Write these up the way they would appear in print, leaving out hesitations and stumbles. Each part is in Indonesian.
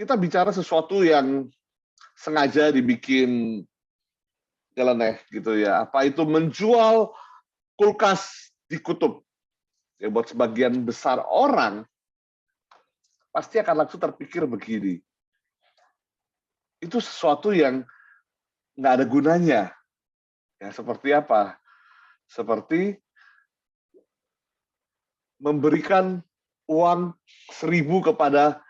kita bicara sesuatu yang sengaja dibikin nyeleneh gitu ya. Apa itu menjual kulkas di kutub? Ya, buat sebagian besar orang pasti akan langsung terpikir begini. Itu sesuatu yang nggak ada gunanya. Ya, seperti apa? Seperti memberikan uang 1.000 kepada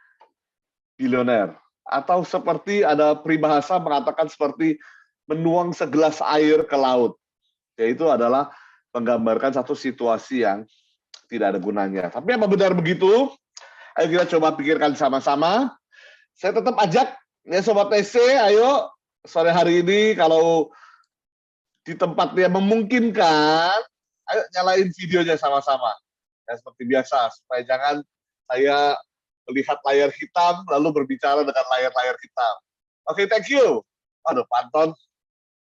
bilioner. Atau seperti ada peribahasa mengatakan seperti menuang segelas air ke laut. Yaitu adalah menggambarkan satu situasi yang tidak ada gunanya. Tapi apa benar begitu? Ayo kita coba pikirkan sama-sama. Saya tetap ajak, ya Sobat TC, ayo sore hari ini kalau di tempat yang memungkinkan, ayo nyalain videonya sama-sama. Ya, seperti biasa, supaya jangan saya melihat layar hitam lalu berbicara dengan layar-layar hitam. Oke, thank you. Aduh, Pak Anton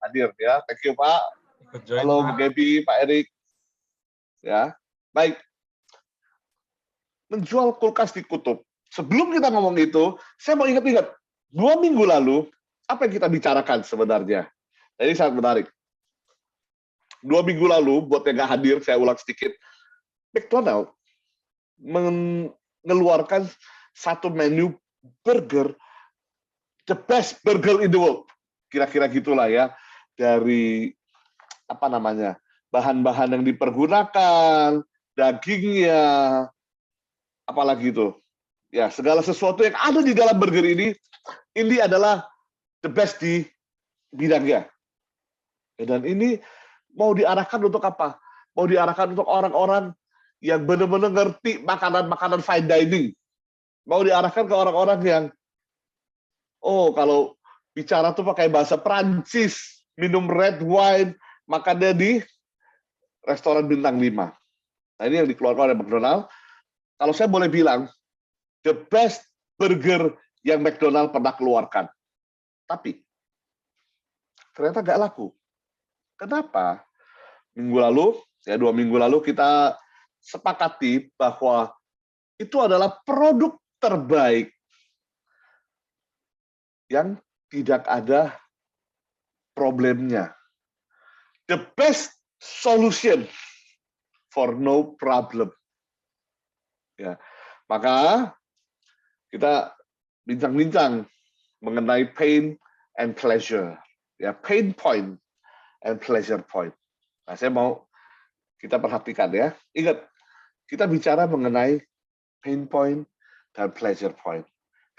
hadir ya. Thank you, Pak. Halo, Bu Gaby, Pak Erik. Ya, baik. Menjual kulkas di kutub. Sebelum kita ngomong itu, saya mau ingat-ingat 2 minggu lalu apa yang kita bicarakan sebenarnya. Jadi sangat menarik. 2 minggu lalu, buat yang nggak hadir, saya ulang sedikit. McDonald mengeluarkan satu menu burger, the best burger in the world. Kira-kira gitulah ya. Dari apa namanya, bahan-bahan yang dipergunakan, dagingnya, apalagi itu. Ya, segala sesuatu yang ada di dalam burger ini adalah the best di bidangnya. Dan ini mau diarahkan untuk apa? Mau diarahkan untuk orang-orang yang benar-benar ngerti makanan-makanan fine dining. Mau diarahkan ke orang-orang yang, oh kalau bicara tuh pakai bahasa Prancis, minum red wine, makannya di restoran bintang 5. Nah ini yang dikeluarkan oleh McDonald. Kalau saya boleh bilang, the best burger yang McDonald pernah keluarkan. Tapi ternyata nggak laku. Kenapa? Minggu lalu, ya 2 minggu lalu kita sepakati bahwa itu adalah produk terbaik yang tidak ada problemnya. The best solution for no problem. Ya, maka kita bincang-bincang mengenai pain and pleasure. Ya, pain point and pleasure point. Nah, saya mau kita perhatikan ya. Ingat, kita bicara mengenai pain point dan pleasure point.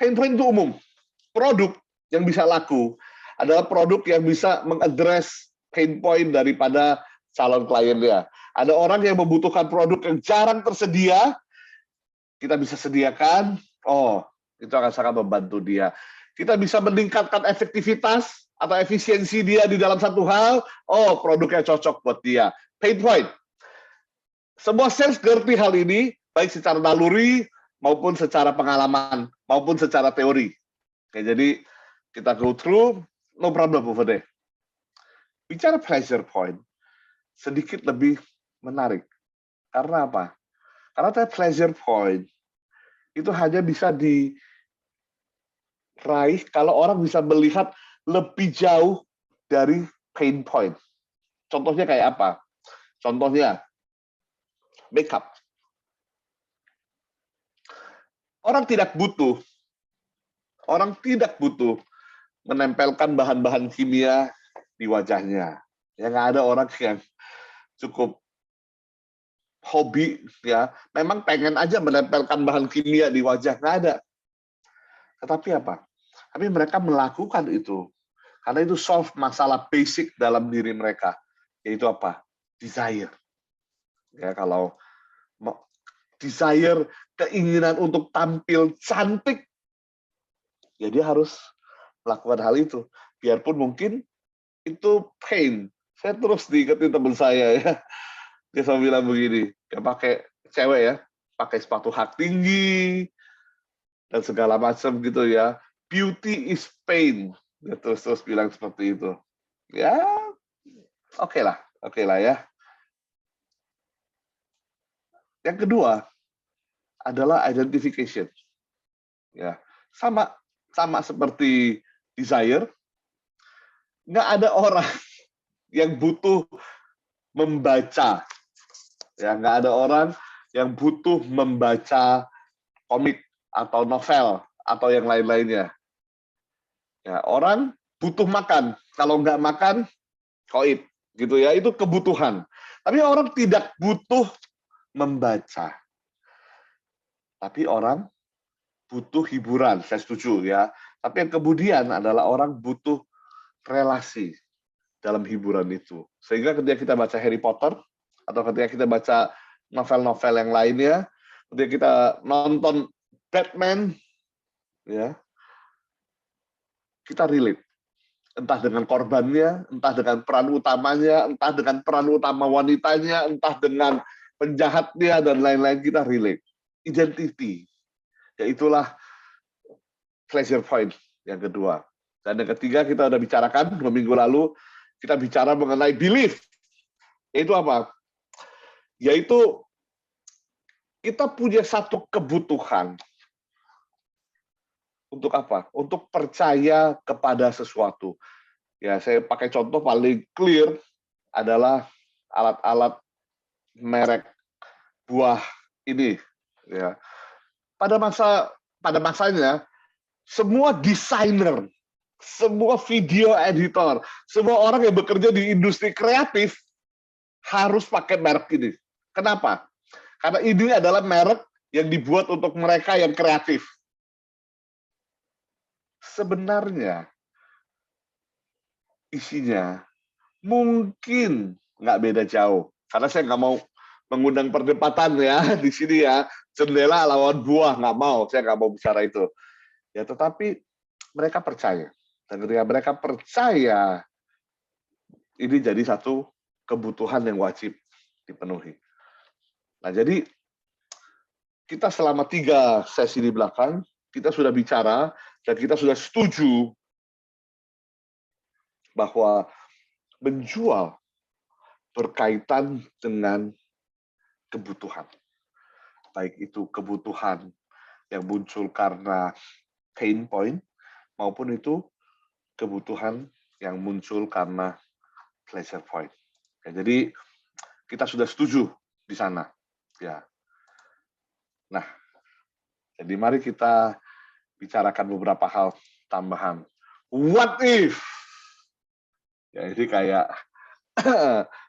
Pain point itu umum. Produk yang bisa laku adalah produk yang bisa mengadres pain point daripada calon kliennya. Ada orang yang membutuhkan produk yang jarang tersedia, kita bisa sediakan, oh, itu akan sangat membantu dia. Kita bisa meningkatkan efektivitas atau efisiensi dia di dalam satu hal, oh, produknya cocok buat dia. Pain point. Semua sales ngerti hal ini, baik secara naluri, maupun secara pengalaman, maupun secara teori. Oke, jadi kita go through, no problem over there. Bicara pleasure point, sedikit lebih menarik. Karena apa? Karena pleasure point itu hanya bisa diraih kalau orang bisa melihat lebih jauh dari pain point. Contohnya kayak apa? Contohnya, makeup. Orang tidak butuh menempelkan bahan-bahan kimia di wajahnya. Ya nggak ada orang yang cukup hobi ya, memang pengen aja menempelkan bahan kimia di wajah, nggak ada. Tetapi apa? Tapi mereka melakukan itu karena itu solve masalah basic dalam diri mereka, yaitu apa? Desire. Ya, kalau desire, keinginan untuk tampil cantik, ya dia harus melakukan hal itu. Biarpun mungkin itu pain. Saya terus diingetin teman saya ya. Dia selalu bilang begini, ya pakai cewek ya, pakai sepatu hak tinggi dan segala macam gitu ya. Beauty is pain. Dia terus bilang seperti itu. Ya, oke lah ya. Yang kedua adalah identification. Ya, sama sama seperti desire, nggak ada orang yang butuh membaca, ya nggak ada orang yang butuh membaca komik atau novel atau yang lain-lainnya. Ya, orang butuh makan, kalau nggak makan, koit, gitu ya, itu kebutuhan. Tapi orang tidak butuh membaca, tapi orang butuh hiburan, saya setuju ya. Tapi yang kemudian adalah orang butuh relasi dalam hiburan itu. Sehingga ketika kita baca Harry Potter, atau ketika kita baca novel-novel yang lainnya, ketika kita nonton Batman, ya kita relate. Entah dengan korbannya, entah dengan peran utamanya, entah dengan peran utama wanitanya, entah dengan penjahatnya, dan lain-lain, kita relate. Identity. Ya itulah pleasure point yang kedua. Dan yang ketiga kita sudah bicarakan 2 minggu lalu, kita bicara mengenai belief. Yaitu apa? Yaitu kita punya satu kebutuhan. Untuk apa? Untuk percaya kepada sesuatu. Ya, saya pakai contoh paling clear adalah alat-alat merek buah ini. Ya, pada masanya semua desainer, semua video editor, semua orang yang bekerja di industri kreatif harus pakai merek ini. Kenapa? Karena ini adalah merek yang dibuat untuk mereka yang kreatif. Sebenarnya isinya mungkin nggak beda jauh. Karena saya nggak mau mengundang perdebatan ya di sini ya. Jendela lawan buah, nggak mau. Saya nggak mau bicara itu. Ya, tetapi mereka percaya. Dan ketika mereka percaya, ini jadi satu kebutuhan yang wajib dipenuhi. Nah, jadi kita selama 3 sesi di belakang, kita sudah bicara dan kita sudah setuju bahwa menjual berkaitan dengan kebutuhan. Baik itu kebutuhan yang muncul karena pain point, maupun itu kebutuhan yang muncul karena pleasure point. Ya, jadi kita sudah setuju di sana. Ya. Nah, jadi mari kita bicarakan beberapa hal tambahan. What if? Ya, ini kayak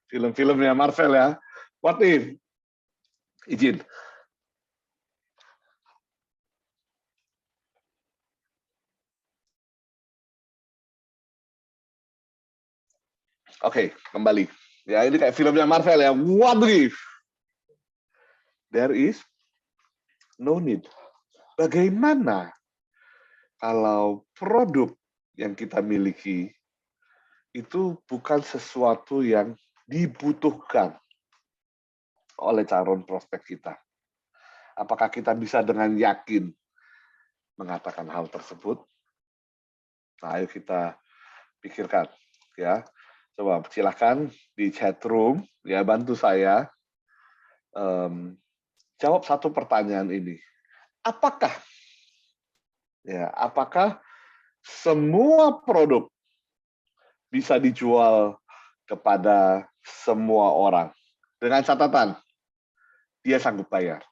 film-filmnya Marvel ya. What if? Izin. Oke, kembali. Ya, ini kayak filmnya Marvel ya. What if? There is no need. Bagaimana kalau produk yang kita miliki itu bukan sesuatu yang dibutuhkan oleh calon prospek kita? Apakah kita bisa dengan yakin mengatakan hal tersebut? Nah, ayo kita pikirkan, ya. Coba silahkan di chat room, ya, bantu saya jawab satu pertanyaan ini. Apakah semua produk bisa dijual kepada semua orang? Dengan catatan, dia sanggup bayar.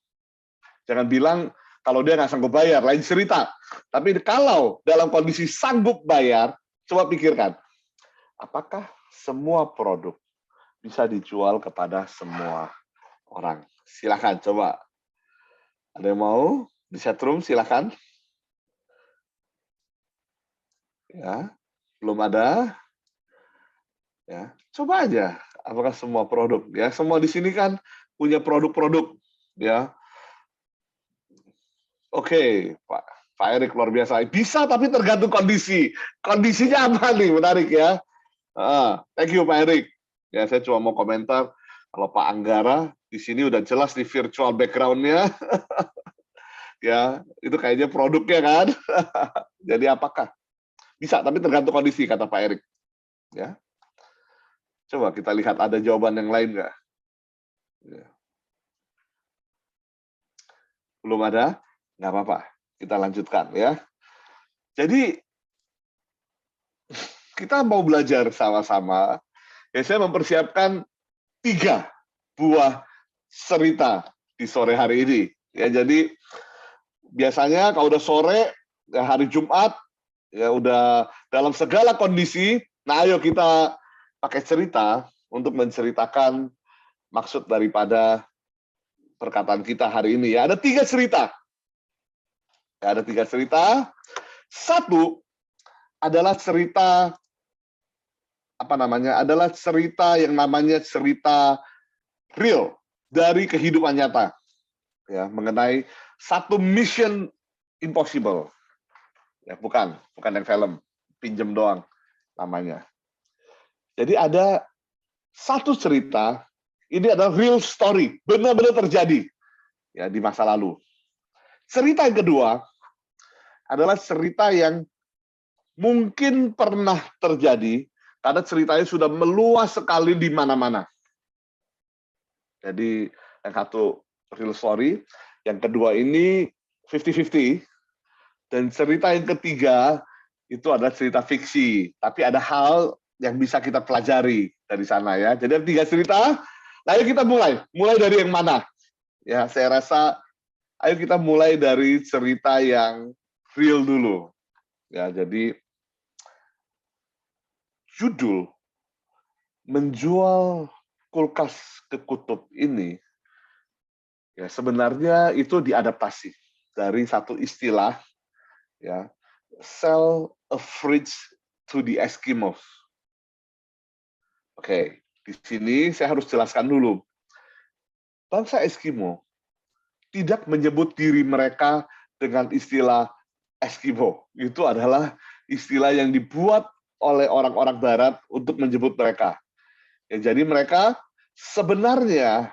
Jangan bilang kalau dia nggak sanggup bayar, lain cerita. Tapi kalau dalam kondisi sanggup bayar, coba pikirkan, apakah semua produk bisa dijual kepada semua orang? Silakan coba. Ada yang mau di chatroom? Silakan. Ya, belum ada. Ya, coba aja. Apakah semua produk? Ya, semua di sini kan punya produk-produk. Ya, oke, Pak Erik luar biasa. Bisa, tapi tergantung kondisi. Kondisinya apa nih? Menarik ya. Thank you Pak Erik. Ya, saya cuma mau komentar kalau Pak Anggara di sini udah jelas di virtual background-nya. Ya, itu kayaknya produknya kan. Jadi apakah? Bisa, tapi tergantung kondisi kata Pak Erik. Ya. Coba kita lihat ada jawaban yang lain nggak? Ya. Belum ada? Nggak apa-apa. Kita lanjutkan ya. Jadi kita mau belajar sama-sama. Ya, saya mempersiapkan 3 buah cerita di sore hari ini. Ya, jadi biasanya kalau udah sore, ya hari Jumat, ya udah dalam segala kondisi. Nah, ayo kita pakai cerita untuk menceritakan maksud daripada perkataan kita hari ini. Ya, ada 3 cerita. Ya, ada 3 cerita. Satu adalah cerita adalah cerita yang namanya cerita real dari kehidupan nyata, ya, mengenai satu mission impossible. Ya, bukan yang film, pinjem doang namanya. Jadi ada satu cerita, ini adalah real story, benar-benar terjadi ya di masa lalu. Cerita yang kedua adalah cerita yang mungkin pernah terjadi karena ceritanya sudah meluas sekali di mana-mana. Jadi yang satu real story, yang kedua ini 50-50, dan cerita yang ketiga itu adalah cerita fiksi. Tapi ada hal yang bisa kita pelajari dari sana ya. Jadi ada 3 cerita. Nah, ayo kita mulai. Mulai dari yang mana? Ya, saya rasa ayo kita mulai dari cerita yang real dulu. Ya, jadi judul menjual kulkas ke kutub ini ya sebenarnya itu diadaptasi dari satu istilah ya, sell a fridge to the Eskimos. Oke, di sini saya harus jelaskan dulu. Bangsa Eskimo tidak menyebut diri mereka dengan istilah Eskimo. Itu adalah istilah yang dibuat oleh orang-orang barat untuk menyebut mereka. Ya, jadi mereka sebenarnya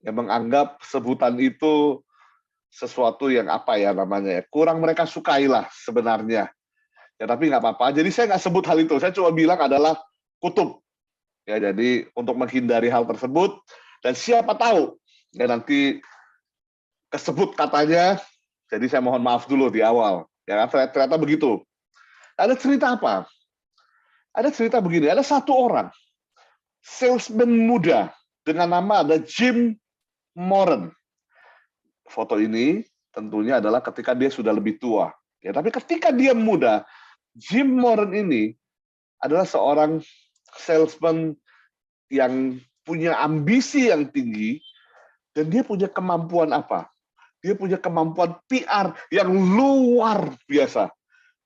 yang menganggap sebutan itu sesuatu yang kurang mereka sukailah sebenarnya. Ya, tapi nggak apa-apa. Jadi saya nggak sebut hal itu. Saya cuma bilang adalah kutub. Ya, jadi untuk menghindari hal tersebut, dan siapa tahu ya nanti kesebut katanya. Jadi saya mohon maaf dulu di awal. Ya, ternyata begitu. Ada cerita apa? Ada cerita begini. Ada satu orang salesman muda dengan nama ada Jim Moran. Foto ini tentunya adalah ketika dia sudah lebih tua. Ya, tapi ketika dia muda, Jim Moran ini adalah seorang salesman yang punya ambisi yang tinggi, dan dia punya kemampuan apa? Dia punya kemampuan PR yang luar biasa.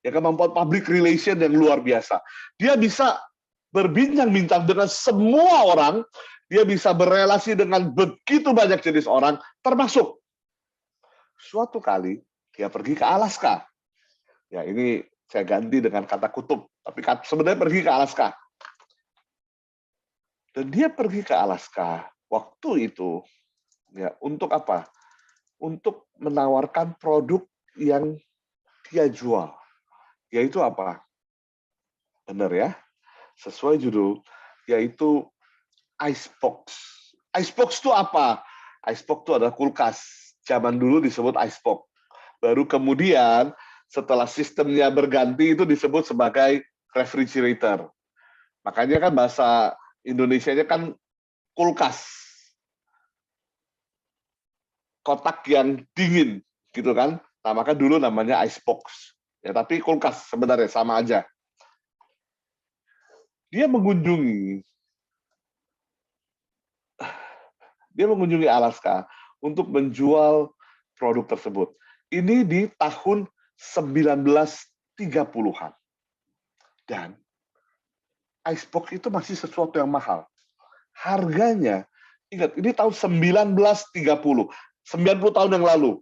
Ya, kemampuan public relation yang luar biasa. Dia bisa berbincang-bincang dengan semua orang, dia bisa berelasi dengan begitu banyak jenis orang, termasuk suatu kali dia pergi ke Alaska. Ya, ini saya ganti dengan kata kutub, tapi sebenarnya pergi ke Alaska. Dan dia pergi ke Alaska waktu itu ya untuk apa? Untuk menawarkan produk yang dia jual. Yaitu apa? Benar ya? Sesuai judul, yaitu icebox. Icebox itu apa? Icebox itu adalah kulkas. Zaman dulu disebut icebox. Baru kemudian setelah sistemnya berganti itu disebut sebagai refrigerator. Makanya kan bahasa Indonesianya kan kulkas. Kotak yang dingin gitu kan. Nah, maka dulu namanya icebox. Ya, tapi kulkas sebenarnya sama aja. Dia mengunjungi Alaska untuk menjual produk tersebut. Ini di tahun 1930-an. Dan icebox itu masih sesuatu yang mahal. Harganya, ingat, ini tahun 1930, 90 tahun yang lalu.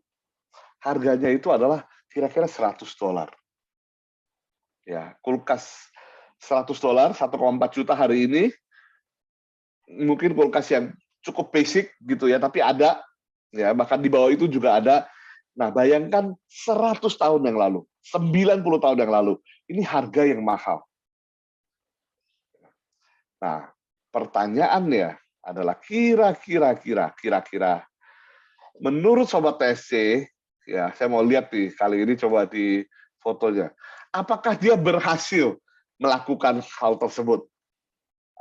Harganya itu adalah kira-kira $100. Ya, kulkas $100, 1,4 juta hari ini. Mungkin kulkas yang cukup basic gitu ya, tapi ada ya, bahkan di bawah itu juga ada. Nah, bayangkan 100 tahun yang lalu, 90 tahun yang lalu, ini harga yang mahal. Nah, pertanyaannya adalah kira-kira menurut Sobat TSC, ya saya mau lihat nih, kali ini coba di fotonya. Apakah dia berhasil melakukan hal tersebut?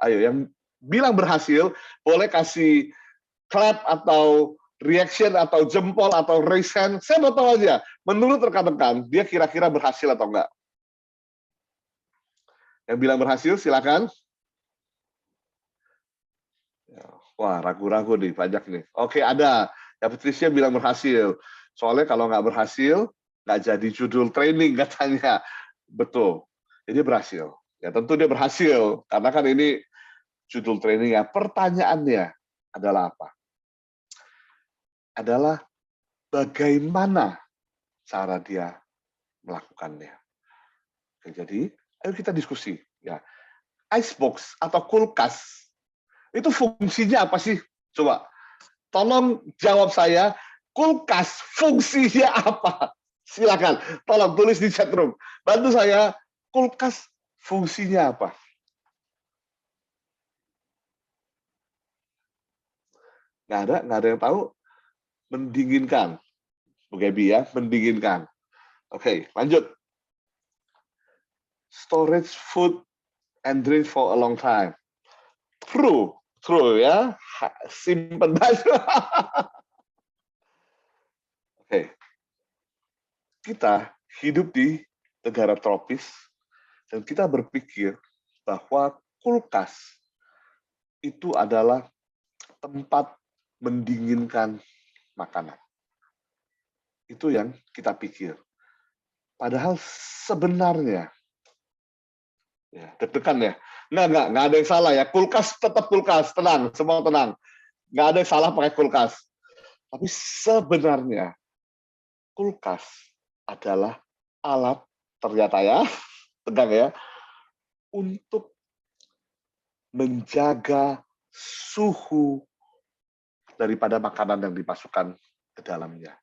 Ayo, yang bilang berhasil, boleh kasih clap atau reaction atau jempol atau raise hand. Saya mau tahu aja, menurut rekan-rekan, dia kira-kira berhasil atau enggak? Yang bilang berhasil, silakan. Wah, ragu-ragu nih, banyak nih. Oke, ada. Ya, Patricia bilang berhasil. Soalnya kalau nggak berhasil, nggak jadi judul training katanya. Betul. Jadi berhasil. Ya tentu dia berhasil. Karena kan ini judul training ya. Pertanyaannya adalah apa? Adalah bagaimana cara dia melakukannya. Oke, jadi, ayo kita diskusi. Ya, icebox atau kulkas itu fungsinya apa sih? Coba, tolong jawab saya, kulkas fungsinya apa? Silakan, tolong tulis di chat room. Bantu saya, kulkas fungsinya apa? Nggak ada yang tahu. Mendinginkan. Bu Gaby ya, mendinginkan. Oke, lanjut. Storage food and drink for a long time. True ya. Simpen aja. Oke. Kita hidup di negara tropis dan kita berpikir bahwa kulkas itu adalah tempat mendinginkan makanan. Itu yang kita pikir. Padahal sebenarnya, ya, deg-degan ya. Nggak ada yang salah ya. Kulkas tetap kulkas, tenang, semua tenang. Nggak ada yang salah pakai kulkas. Tapi sebenarnya kulkas adalah alat, ternyata ya, tegang ya, untuk menjaga suhu daripada makanan yang dimasukkan ke dalamnya.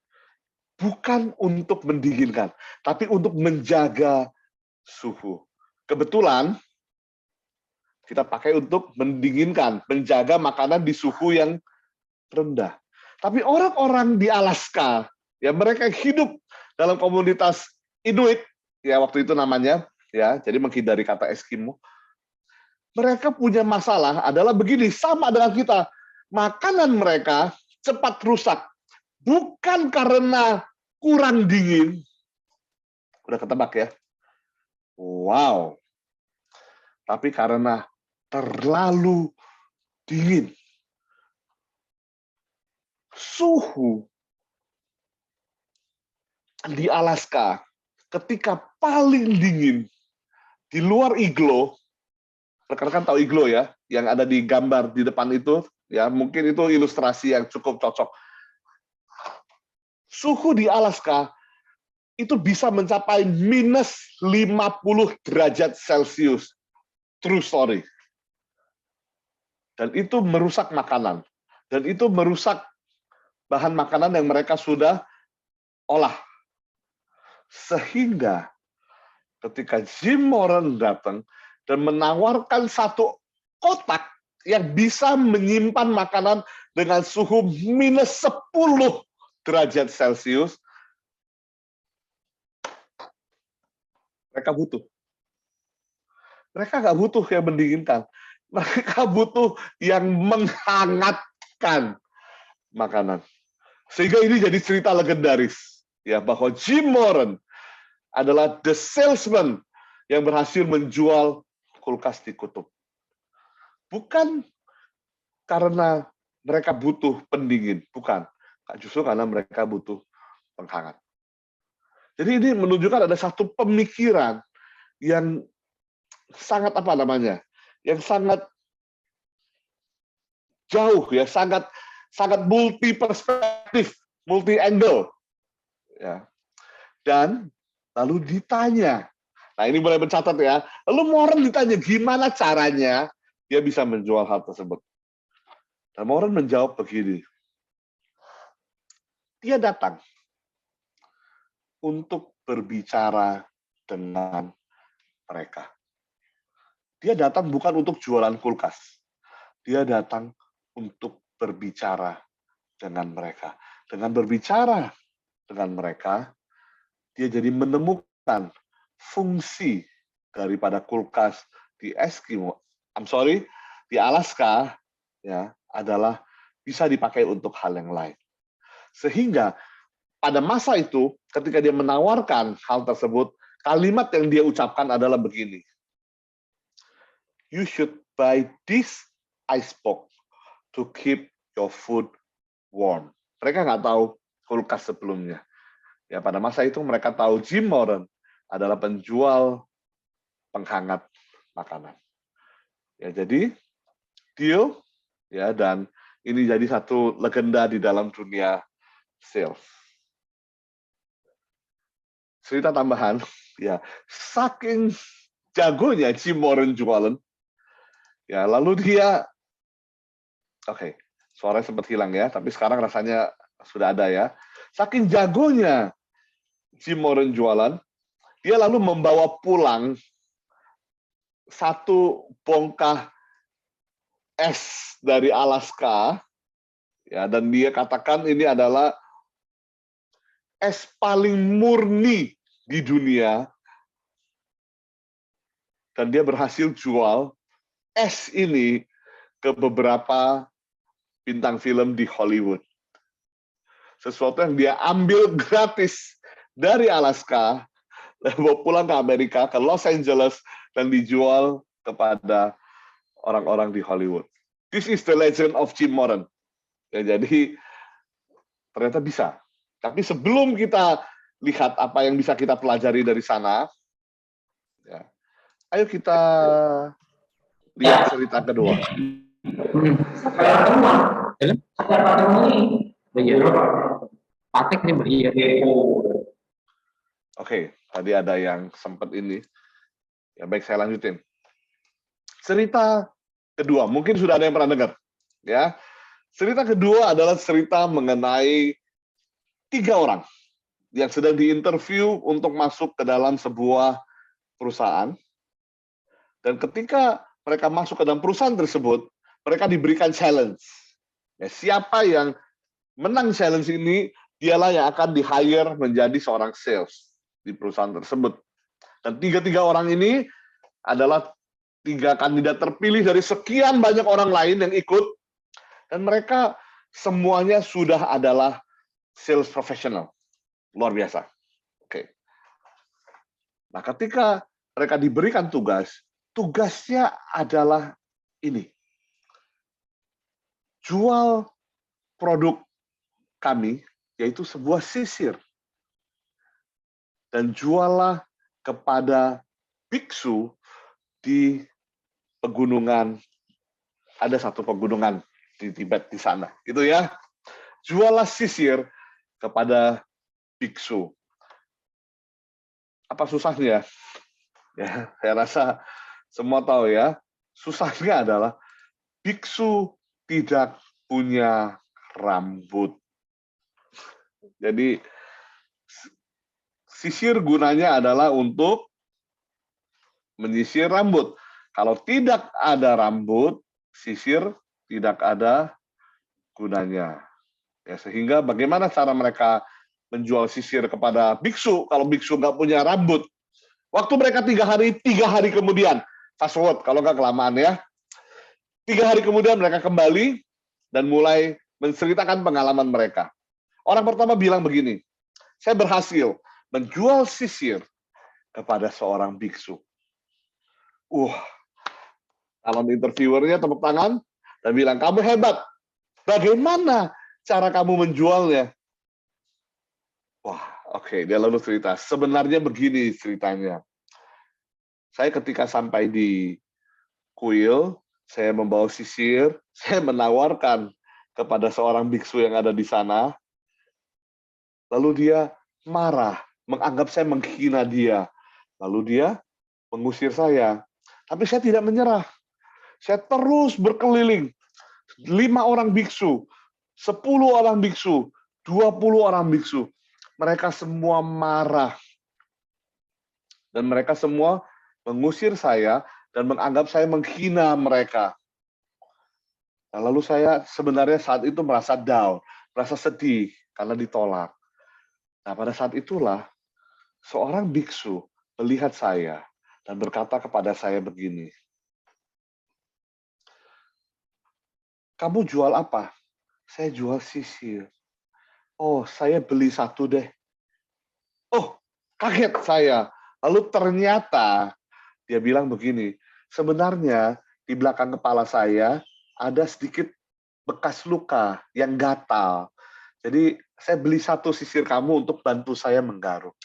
Bukan untuk mendinginkan, tapi untuk menjaga suhu. Kebetulan kita pakai untuk mendinginkan, menjaga makanan di suhu yang rendah. Tapi orang-orang di Alaska, ya mereka hidup dalam komunitas Inuit, ya waktu itu namanya, ya jadi menghindari kata Eskimo. Mereka punya masalah adalah begini, sama dengan kita. Makanan mereka cepat rusak. Bukan karena kurang dingin. Udah ketebak ya? Wow. Tapi karena terlalu dingin. Suhu di Alaska ketika paling dingin di luar iglo, rekan-rekan tahu iglo ya, yang ada di gambar di depan itu, ya mungkin itu ilustrasi yang cukup cocok. Suhu di Alaska itu bisa mencapai minus 50 derajat Celcius. True story. Dan itu merusak makanan. Dan itu merusak bahan makanan yang mereka sudah olah. Sehingga ketika Jim Moran datang dan menawarkan satu kotak yang bisa menyimpan makanan dengan suhu minus 10 derajat Celcius, mereka butuh. Mereka nggak butuh yang mendinginkan. Mereka butuh yang menghangatkan makanan. Sehingga ini jadi cerita legendaris. Ya, bahwa Jim Moran adalah the salesman yang berhasil menjual kulkas di kutub. Bukan karena mereka butuh pendingin, bukan. Justru karena mereka butuh penghangat. Jadi ini menunjukkan ada satu pemikiran yang sangat apa namanya? Yang sangat jauh ya, sangat multi perspektif, multi angle. Ya. Dan lalu ditanya. Nah, ini boleh mencatat ya. Lalu Moran ditanya gimana caranya dia bisa menjual hal tersebut. Dan Moran menjawab begini. Dia datang untuk berbicara dengan mereka. Dia datang bukan untuk jualan kulkas. Dia datang untuk berbicara dengan mereka. Dengan berbicara dengan mereka, dia jadi menemukan fungsi daripada kulkas di Eskimo, di Alaska, ya, adalah bisa dipakai untuk hal yang lain. Sehingga pada masa itu, ketika dia menawarkan hal tersebut, kalimat yang dia ucapkan adalah begini: "You should buy this ice box to keep your food warm." Mereka nggak tahu kulkas sebelumnya. Ya, pada masa itu mereka tahu Jim Moran adalah penjual penghangat makanan. Ya, jadi deal, ya, dan ini jadi satu legenda di dalam dunia sales. Cerita tambahan, ya, saking jagonya Jim Moran jualan, ya, lalu dia, oke, suaranya sempat hilang ya, tapi sekarang rasanya sudah ada ya. Saking jagonya Jim Moran jualan, dia lalu membawa pulang satu bongkah es dari Alaska, ya, dan dia katakan ini adalah es paling murni di dunia, dan dia berhasil jual es ini ke beberapa bintang film di Hollywood. Sesuatu yang dia ambil gratis dari Alaska, bawa pulang ke Amerika, ke Los Angeles, dan dijual kepada orang-orang di Hollywood. This is the legend of Jim Moran. Ya, jadi ternyata bisa. Tapi sebelum kita lihat apa yang bisa kita pelajari dari sana, ya, ayo kita lihat cerita kedua. Oke, tadi ada yang sempat ini. Ya, baik, saya lanjutin. Cerita kedua, mungkin sudah ada yang pernah dengar. Ya, cerita kedua adalah cerita mengenai 3 orang yang sedang diinterview untuk masuk ke dalam sebuah perusahaan. Dan ketika mereka masuk ke dalam perusahaan tersebut, mereka diberikan challenge. Ya, siapa yang menang challenge ini, dialah yang akan di-hire menjadi seorang sales di perusahaan tersebut. Dan 3 orang ini adalah 3 kandidat terpilih dari sekian banyak orang lain yang ikut, dan mereka semuanya sudah adalah sales professional. Luar biasa. Oke. Nah, ketika mereka diberikan tugas, tugasnya adalah ini. Jual produk kami, yaitu sebuah sisir. Dan jualah kepada biksu di pegunungan, ada satu pegunungan di Tibet di sana, gitu ya. Jualah sisir kepada biksu. Apa susahnya? Ya, saya rasa semua tahu ya. Susahnya adalah biksu tidak punya rambut. Jadi sisir gunanya adalah untuk menyisir rambut. Kalau tidak ada rambut, sisir tidak ada gunanya. Ya, sehingga bagaimana cara mereka menjual sisir kepada biksu kalau biksu nggak punya rambut? Waktu mereka 3 hari kemudian, fast forward kalau nggak kelamaan ya, 3 hari kemudian mereka kembali dan mulai menceritakan pengalaman mereka. Orang pertama bilang begini, saya berhasil menjual sisir kepada seorang biksu. Calon interviewernya tepuk tangan dan bilang, kamu hebat. Bagaimana cara kamu menjualnya? Wah, oke, dia lalu cerita. Sebenarnya begini ceritanya. Saya ketika sampai di kuil, saya membawa sisir, saya menawarkan kepada seorang biksu yang ada di sana. Lalu dia marah, menganggap saya menghina dia. Lalu dia mengusir saya. Tapi saya tidak menyerah. Saya terus berkeliling. 5 orang biksu, 10 orang biksu, 20 orang biksu. Mereka semua marah. Dan mereka semua mengusir saya dan menganggap saya menghina mereka. Nah, lalu saya sebenarnya saat itu merasa down, merasa sedih karena ditolak. Nah, pada saat itulah Seorang biksu melihat saya dan berkata kepada saya begini, "Kamu jual apa?" "Saya jual sisir." "Oh, saya beli satu deh." Oh, kaget saya. Lalu ternyata dia bilang begini, "Sebenarnya di belakang kepala saya ada sedikit bekas luka yang gatal. Jadi saya beli satu sisir kamu untuk bantu saya menggaruk."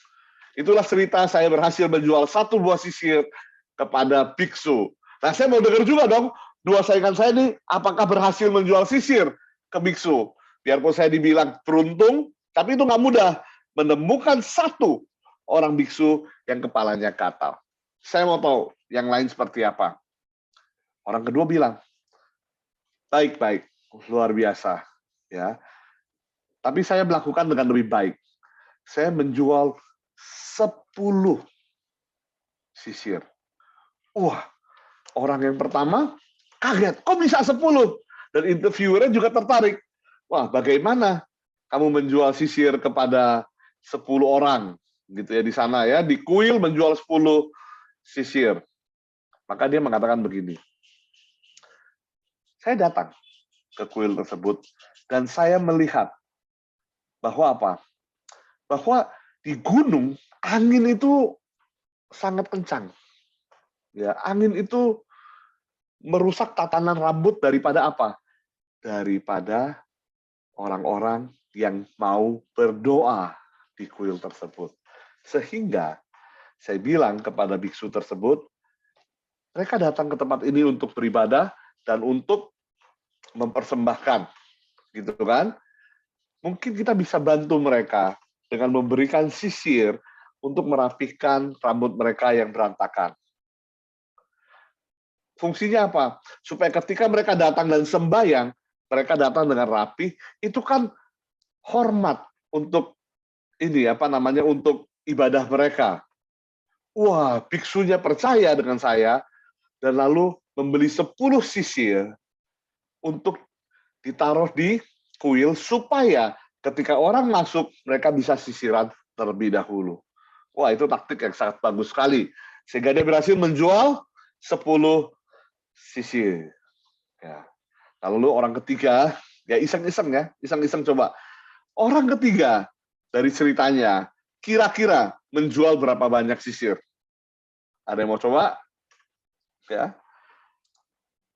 Itulah cerita saya berhasil menjual satu buah sisir kepada biksu. Nah, saya mau dengar juga dong, dua saingan saya ini apakah berhasil menjual sisir ke biksu. Biarpun saya dibilang beruntung, tapi itu nggak mudah menemukan satu orang biksu yang kepalanya gatal. Saya mau tahu yang lain seperti apa. Orang kedua bilang, baik-baik, luar biasa, ya. Tapi saya melakukan dengan lebih baik. Saya menjual 10 sisir. Wah, orang yang pertama kaget, kok bisa 10? Dan interviewernya juga tertarik. Wah, bagaimana kamu menjual sisir kepada 10 orang gitu ya di sana ya, di kuil menjual 10 sisir. Maka dia mengatakan begini, saya datang ke kuil tersebut dan saya melihat bahwa apa? Bahwa di gunung angin itu sangat kencang. Ya, angin itu merusak tatanan rambut daripada apa? Daripada orang-orang yang mau berdoa di kuil tersebut. Sehingga saya bilang kepada biksu tersebut, mereka datang ke tempat ini untuk beribadah dan untuk mempersembahkan, gitu kan? Mungkin kita bisa bantu mereka dengan memberikan sisir untuk merapihkan rambut mereka yang berantakan. Fungsinya apa? Supaya ketika mereka datang dan sembahyang, mereka datang dengan rapi, itu kan hormat untuk ini apa namanya untuk ibadah mereka. Wah, biksunya percaya dengan saya dan lalu membeli 10 sisir untuk ditaruh di kuil supaya ketika orang masuk mereka bisa sisiran terlebih dahulu. Wah, itu taktik yang sangat bagus sekali. Sehingga dia berhasil menjual 10 sisir. Ya. Lalu orang ketiga, ya iseng-iseng ya, iseng-iseng coba. Orang ketiga dari ceritanya, kira-kira menjual berapa banyak sisir? Ada yang mau coba? Ya.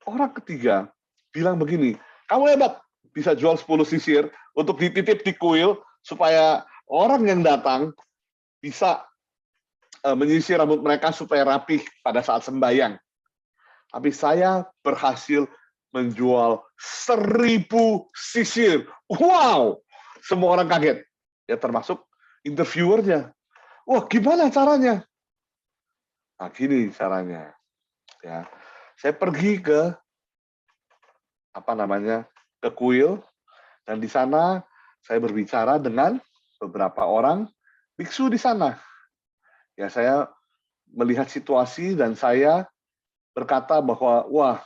Orang ketiga bilang begini, kamu hebat, bisa jual 10 sisir untuk dititip di kuil supaya orang yang datang bisa menyisir rambut mereka supaya rapih pada saat sembahyang. Tapi saya berhasil menjual 1000 sisir. Wow! Semua orang kaget. Ya termasuk interviewernya. Wah, gimana caranya? Nah, gini caranya. Ya. Saya pergi ke apa namanya? Ke kuil dan di sana saya berbicara dengan beberapa orang biksu di sana. Ya, saya melihat situasi dan saya berkata bahwa wah,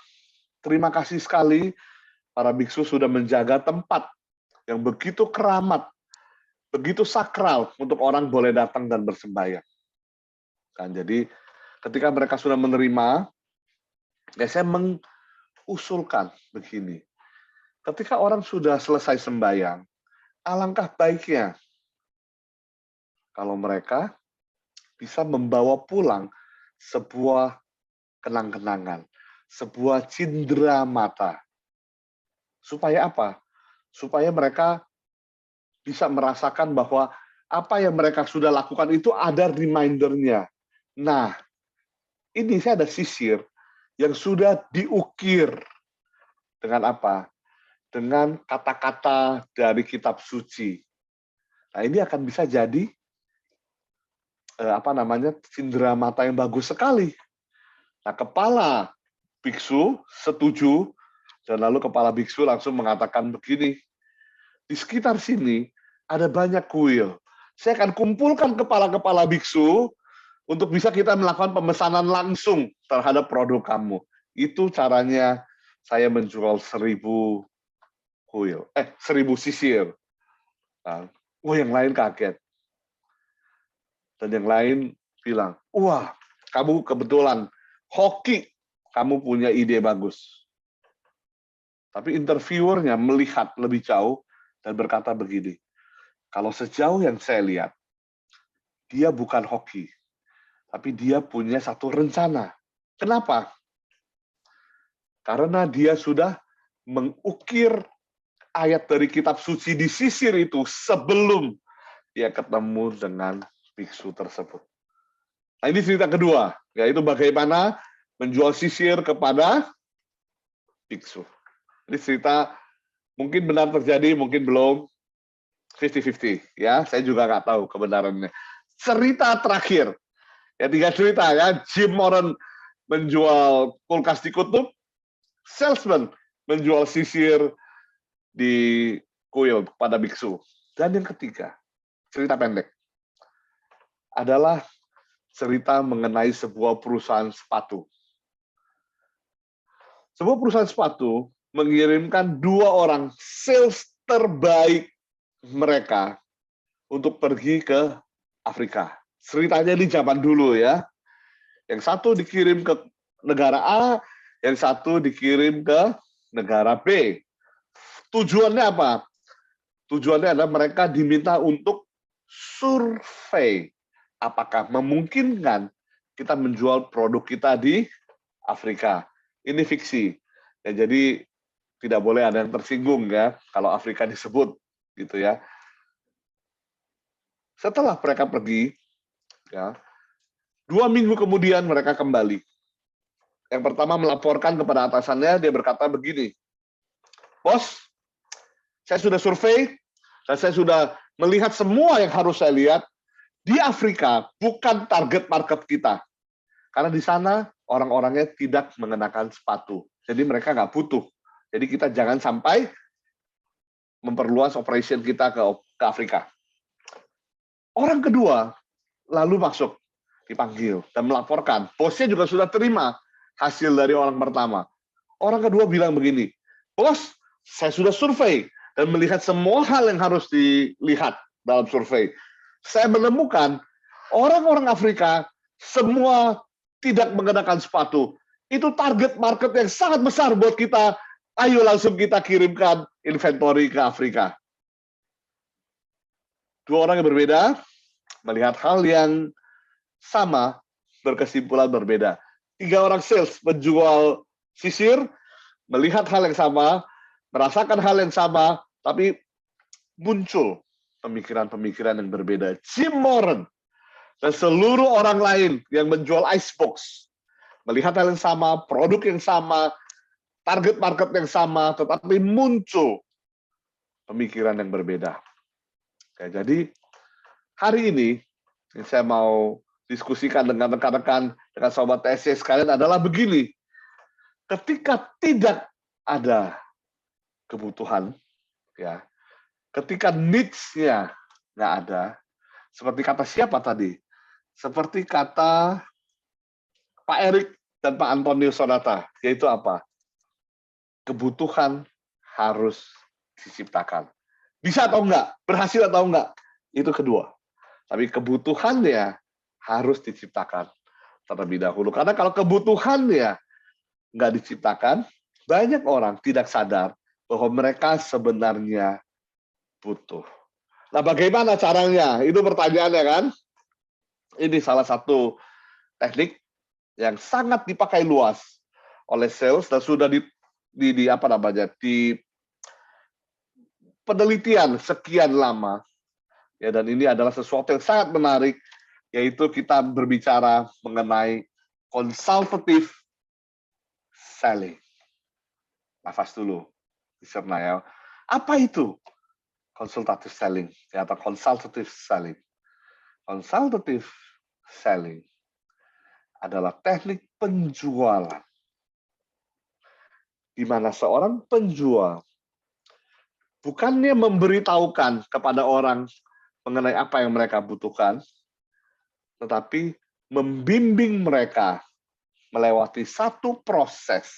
terima kasih sekali para biksu sudah menjaga tempat yang begitu keramat, begitu sakral untuk orang boleh datang dan bersembahyang. Kan jadi ketika mereka sudah menerima, ya saya mengusulkan begini. Ketika orang sudah selesai sembahyang, alangkah baiknya kalau mereka bisa membawa pulang sebuah kenang-kenangan, sebuah cindera mata. Supaya apa? Supaya mereka bisa merasakan bahwa apa yang mereka sudah lakukan itu ada reminder-nya. Nah, ini saya ada sisir yang sudah diukir dengan apa? Dengan kata-kata dari kitab suci. Nah, ini akan bisa jadi apa namanya? Cindera mata yang bagus sekali. Nah, kepala biksu setuju dan lalu kepala biksu langsung mengatakan begini, di sekitar sini ada banyak kuil. Saya akan kumpulkan kepala-kepala biksu untuk bisa kita melakukan pemesanan langsung terhadap produk kamu. Itu caranya saya menjual 1000 kuil, 1000 sisir. Nah, yang lain kaget. Dan yang lain bilang, wah, kamu kebetulan hoki, kamu punya ide bagus. Tapi interviewernya melihat lebih jauh dan berkata begini, kalau sejauh yang saya lihat, dia bukan hoki, tapi dia punya satu rencana. Kenapa? Karena dia sudah mengukir ayat dari kitab suci di sisir itu sebelum dia ketemu dengan biksu tersebut. Nah, ini cerita kedua, yaitu bagaimana menjual sisir kepada biksu. Ini cerita mungkin benar terjadi, mungkin belum, 50-50. Ya, saya juga nggak tahu kebenarannya. Cerita terakhir, ya 3 cerita ya. Jim Moran menjual kulkas di kutub, salesman menjual sisir di kuil pada biksu. Dan yang ketiga, cerita pendek, adalah cerita mengenai sebuah perusahaan sepatu. Sebuah perusahaan sepatu mengirimkan 2 orang sales terbaik mereka untuk pergi ke Afrika. Ceritanya di zaman dulu ya. Yang satu dikirim ke negara A, yang satu dikirim ke negara B. Tujuannya apa? Tujuannya adalah mereka diminta untuk survei apakah memungkinkan kita menjual produk kita di Afrika. Ini fiksi. Ya, jadi tidak boleh ada yang tersinggung ya kalau Afrika disebut gitu ya. Setelah mereka pergi, ya, 2 minggu kemudian mereka kembali. Yang pertama melaporkan kepada atasannya, dia berkata begini, bos, saya sudah survei, dan saya sudah melihat semua yang harus saya lihat, di Afrika bukan target market kita. Karena di sana orang-orangnya tidak mengenakan sepatu. Jadi mereka nggak butuh. Jadi kita jangan sampai memperluas operation kita ke Afrika. Orang kedua lalu masuk, dipanggil, dan melaporkan. Bosnya juga sudah terima hasil dari orang pertama. Orang kedua bilang begini, bos, saya sudah survei dan melihat semua hal yang harus dilihat dalam survei. Saya menemukan orang-orang Afrika semua tidak mengenakan sepatu. Itu target market yang sangat besar buat kita. Ayo langsung kita kirimkan inventory ke Afrika. 2 orang yang berbeda melihat hal yang sama, berkesimpulan berbeda. 3 orang sales menjual sisir, melihat hal yang sama, merasakan hal yang sama, tapi muncul pemikiran-pemikiran yang berbeda. Jim Moran dan seluruh orang lain yang menjual icebox, melihat hal yang sama, produk yang sama, target market yang sama, tetapi muncul pemikiran yang berbeda. Oke, jadi hari ini yang saya mau diskusikan dengan rekan-rekan, dengan sobat TSC sekalian adalah begini. Ketika tidak ada kebutuhan, ya, ketika needs-nya nggak ada, seperti kata siapa tadi? Seperti kata Pak Erik dan Pak Antonius Sonata, yaitu apa? Kebutuhan harus diciptakan. Bisa atau enggak? Berhasil atau enggak? Itu kedua. Tapi kebutuhannya harus diciptakan terlebih dahulu. Karena kalau kebutuhannya nggak diciptakan, banyak orang tidak sadar bahwa mereka sebenarnya butuh. Nah, bagaimana caranya? Itu pertanyaannya kan? Ini salah satu teknik yang sangat dipakai luas oleh sales dan sudah di penelitian sekian lama. Ya, dan ini adalah sesuatu yang sangat menarik, yaitu kita berbicara mengenai consultative selling. Nafas dulu, dicerna ya. Apa itu consultative selling atau consultative selling? Consultative selling adalah teknik penjualan di mana seorang penjual bukannya memberitahukan kepada orang mengenai apa yang mereka butuhkan, tetapi membimbing mereka melewati satu proses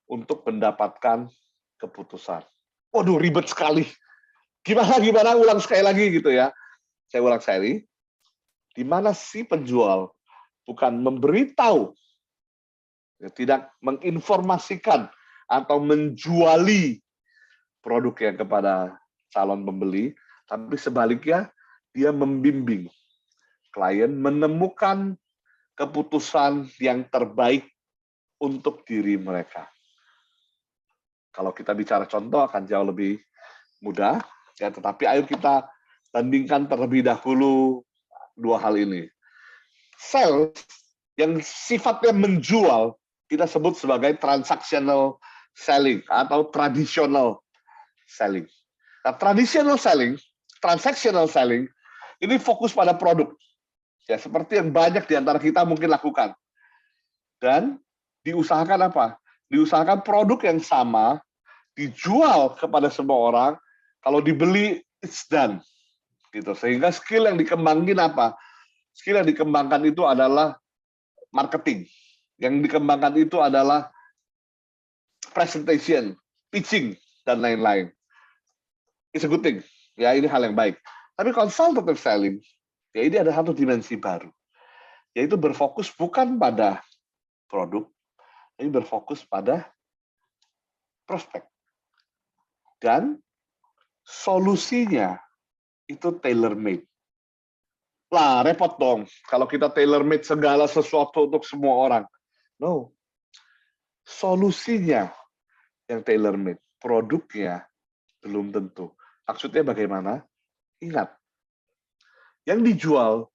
untuk mendapatkan keputusan. Waduh, ribet sekali. Gimana? Ulang sekali lagi gitu ya. Saya ulang sekali. di mana si penjual bukan memberitahu, ya, tidak menginformasikan atau menjuali produknya kepada calon pembeli, tapi sebaliknya dia membimbing klien menemukan keputusan yang terbaik untuk diri mereka. Kalau kita bicara contoh akan jauh lebih mudah, ya, tetapi ayo kita bandingkan terlebih dahulu dua hal ini. Sales yang sifatnya menjual kita sebut sebagai transactional selling atau traditional selling. Nah, traditional selling, transactional selling ini fokus pada produk. Ya, seperti yang banyak di antara kita mungkin lakukan. Dan diusahakan apa? Diusahakan produk yang sama dijual kepada semua orang, kalau dibeli it's done. Gitu. Sehingga skill yang dikembangin apa? Skill yang dikembangkan itu adalah marketing. Yang dikembangkan itu adalah presentation, pitching, dan lain-lain. It's a good thing. Ya, ini hal yang baik. Tapi consultative selling, ya ini ada satu dimensi baru. Yaitu berfokus bukan pada produk, tapi berfokus pada prospek. Dan solusinya itu tailor-made. Lah, repot dong kalau kita tailor-made segala sesuatu untuk semua orang. No. Solusinya yang tailor-made. Produknya belum tentu. Maksudnya bagaimana? Ingat, yang dijual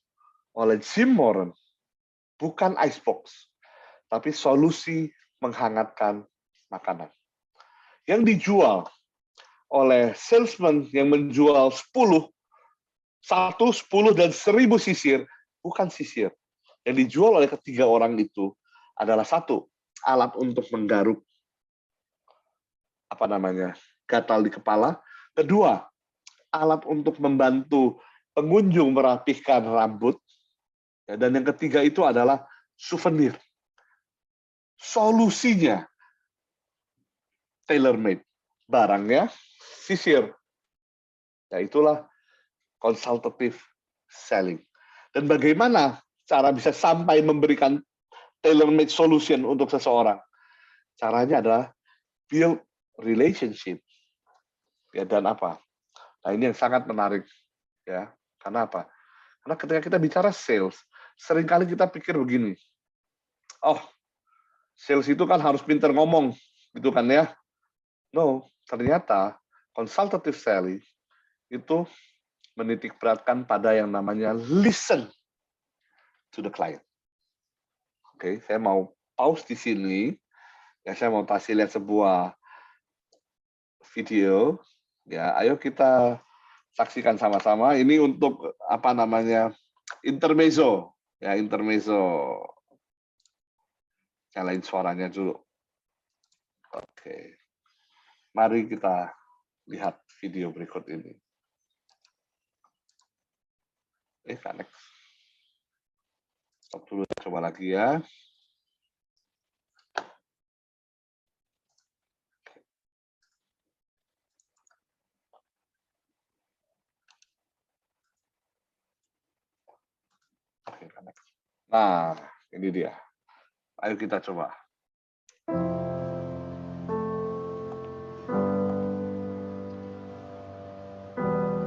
oleh Jim Moran bukan icebox, tapi solusi menghangatkan makanan. Yang dijual oleh salesman yang menjual 10, 10, dan 1000 sisir, bukan sisir. Yang dijual oleh ketiga orang itu adalah satu, alat untuk menggaruk gatal di kepala. Kedua, alat untuk membantu pengunjung merapihkan rambut. Dan yang ketiga itu adalah souvenir. Solusinya tailor-made. Barangnya sisir. Ya, itulah consultative selling. Dan bagaimana cara bisa sampai memberikan tailor-made solution untuk seseorang? Caranya adalah build relationship. Ya, dan apa? Nah, ini yang sangat menarik. Ya, karena apa? Karena ketika kita bicara sales, seringkali kita pikir begini, oh, sales itu kan harus pintar ngomong, gitu kan ya? No, ternyata consultative selling itu menitik beratkan pada yang namanya listen to the client. Oke, saya mau pause di sini. Ya, saya mau kasih lihat sebuah video. Ya, ayo kita saksikan sama-sama. Ini untuk intermezzo. Ya, intermezzo. Nyalain suaranya dulu. Oke. Mari kita lihat video berikut ini. Connect. Stop dulu, coba lagi ya. Oke, connect. Nah, ini dia. Ayo kita coba.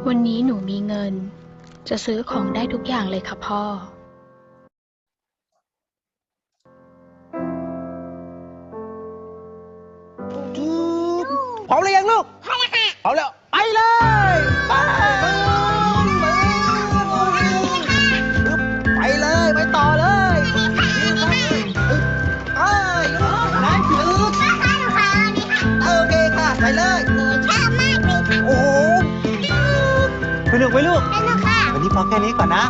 วันนี้หนูมีเงินจะซื้อของได้ทุกอย่างเลยค่ะพ่อ พร้อมหรือยังลูกพร้อมแล้วค่ะพร้อมแล้วไปเลยไปเลยไปต่อเลยโอเคค่ะไปเลยโอ้โหสนุกไหมลูกสนุกค่ะวันนี้พอแค่นี้ก่อนนะ